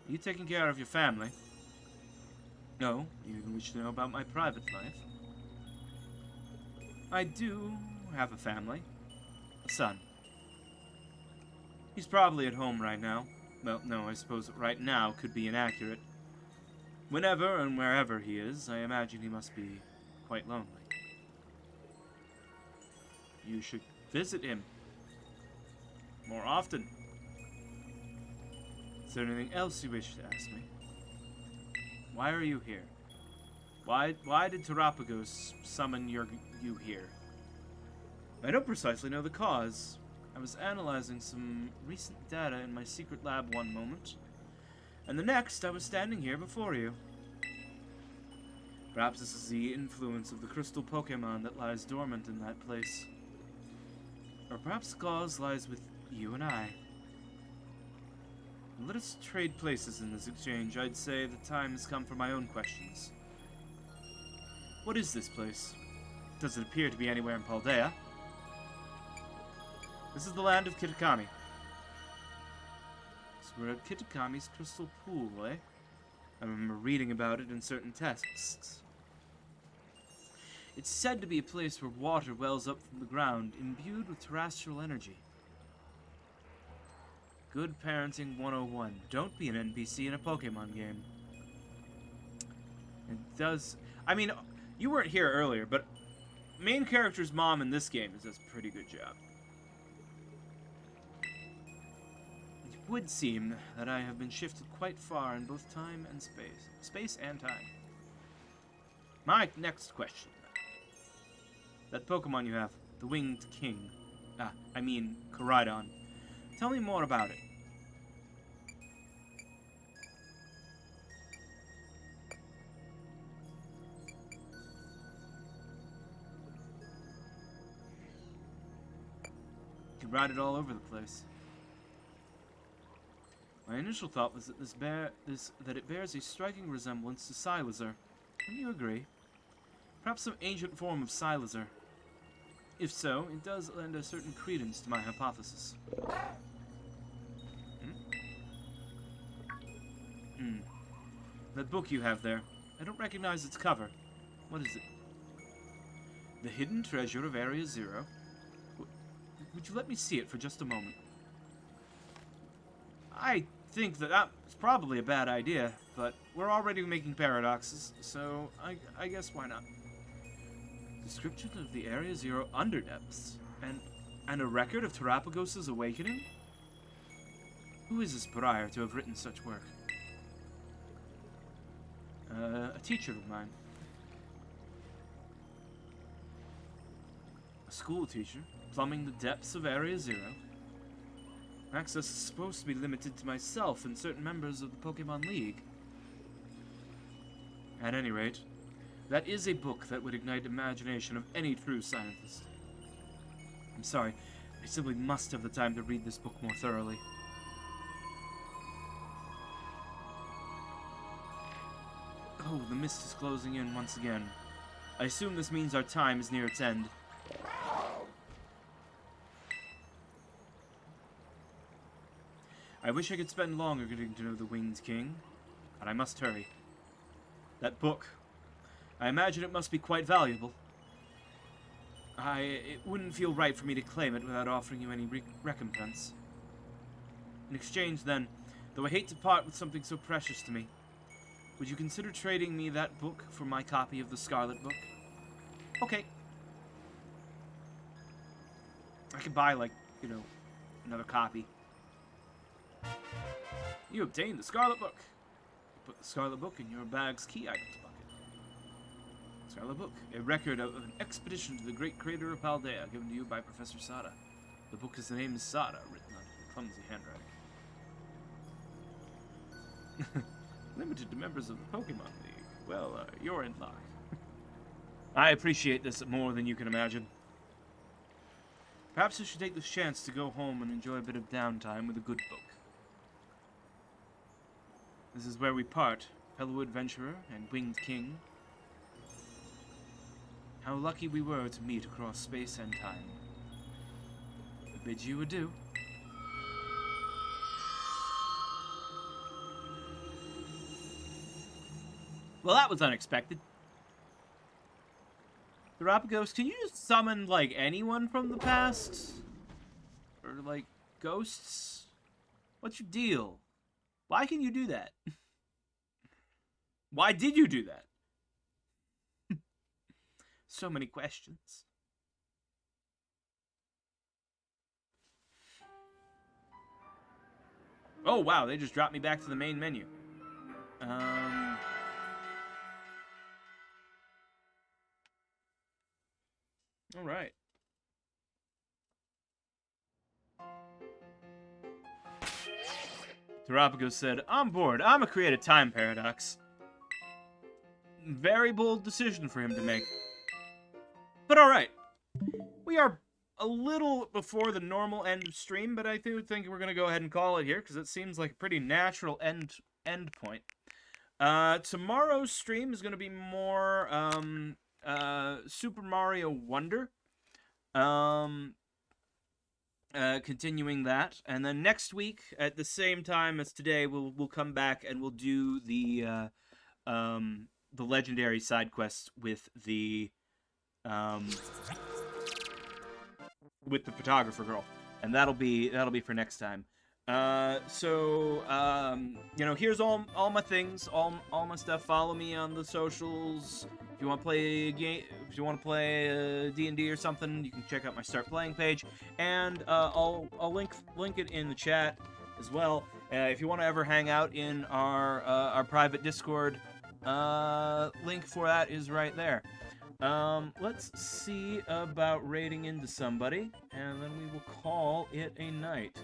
Are you taking care of your family? No, you even wish to know about my private life? I do have a family. A son. He's probably at home right now. Well, no, I suppose right now could be inaccurate. Whenever and wherever he is, I imagine he must be quite lonely. You should visit him more often. Is there anything else you wish to ask me? Why are you here? Why did Terapagos summon you here? I don't precisely know the cause. I was analyzing some recent data in my secret lab one moment, and the next I was standing here before you. Perhaps this is the influence of the crystal Pokemon that lies dormant in that place. Or perhaps the cause lies with you and I. Let us trade places in this exchange. I'd say the time has come for my own questions. What is this place? Does it appear to be anywhere in Paldea? This is the land of Kitakami. So we're at Kitakami's crystal pool, eh? I remember reading about it in certain texts. It's said to be a place where water wells up from the ground, imbued with terrestrial energy. Good parenting 101. Don't be an NPC in a Pokemon game. It does... I mean, you weren't here earlier, but main character's mom in this game does a pretty good job. It would seem that I have been shifted quite far in both time and space. Space and time. My next question. That Pokemon you have, the Winged King. Koraidon. Tell me more about it. rotted all over the place. My initial thought was that that it bears a striking resemblance to Sileser. Wouldn't you agree? Perhaps some ancient form of Sileser. If so, it does lend a certain credence to my hypothesis. That book you have there, I don't recognize its cover. What is it? The Hidden Treasure of Area Zero? Would you let me see it for just a moment? I think that that's probably a bad idea, but we're already making paradoxes, so I guess why not? Description of the Area Zero underdepths, and a record of Terapagos' awakening? Who is this Briar to have written such work? A teacher of mine. A school teacher, plumbing the depths of Area Zero. Access is supposed to be limited to myself and certain members of the Pokemon League. At any rate, that is a book that would ignite imagination of any true scientist. I'm sorry, I simply must have the time to read this book more thoroughly. Oh, the mist is closing in once again. I assume this means our time is near its end. I wish I could spend longer getting to know the Winged King, but I must hurry. That book, I imagine it must be quite valuable. It wouldn't feel right for me to claim it without offering you any recompense. In exchange, then, though I hate to part with something so precious to me, would you consider trading me that book for my copy of the Scarlet book? Okay. I could buy, like, you know, another copy. You obtained the Scarlet book. Put the Scarlet book in your bag's key items bucket. Scarlet book, a record of an expedition to the great crater of Paldea, given to you by Professor Sada. The book is the name is Sada, written on clumsy handwriting. Limited to members of the Pokemon League. Well, you're in luck. I appreciate this more than you can imagine. Perhaps I should take this chance to go home and enjoy a bit of downtime with a good book. This is where we part, fellow adventurer and Winged King. How lucky we were to meet across space and time. I bid you adieu. Well, that was unexpected. Terapagos, can you just summon, like, anyone from the past? Or, like, ghosts? What's your deal? Why can you do that? Why did you do that? So many questions. Oh, wow, they just dropped me back to the main menu. Alright. Terapagos said, "I'm bored. I'm a create a time paradox." Very bold decision for him to make. But alright. We are a little before the normal end of stream, but I think we're going to go ahead and call it here, because it seems like a pretty natural end point. Tomorrow's stream is going to be more Super Mario Wonder. Continuing that, and then next week at the same time as today, we'll come back and we'll do the legendary side quests with the photographer girl, and that'll be for next time. You know, here's all my things, all my stuff. Follow me on the socials. If you want to play a game, if you want to play D&D or something, you can check out my Start Playing page, and I'll link it in the chat as well. If you want to ever hang out in our private Discord, link for that is right there. Let's see about raiding into somebody, and then we will call it a night.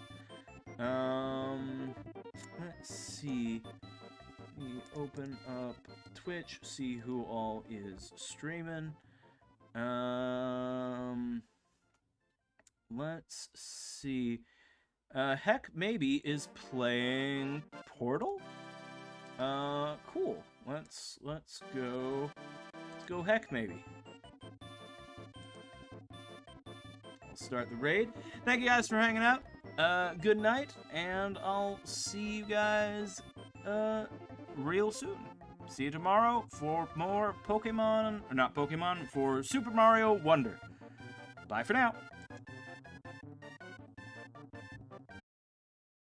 Let's see. We open up Twitch, see who all is streaming. let's see. Heck maybe is playing Portal. Cool. Let's go. Let's go. Heck maybe. I'll start the raid. Thank you guys for hanging out. Good night, and I'll see you guys real soon. See you tomorrow for more Pokemon, or not Pokemon, for Super Mario Wonder. Bye for now.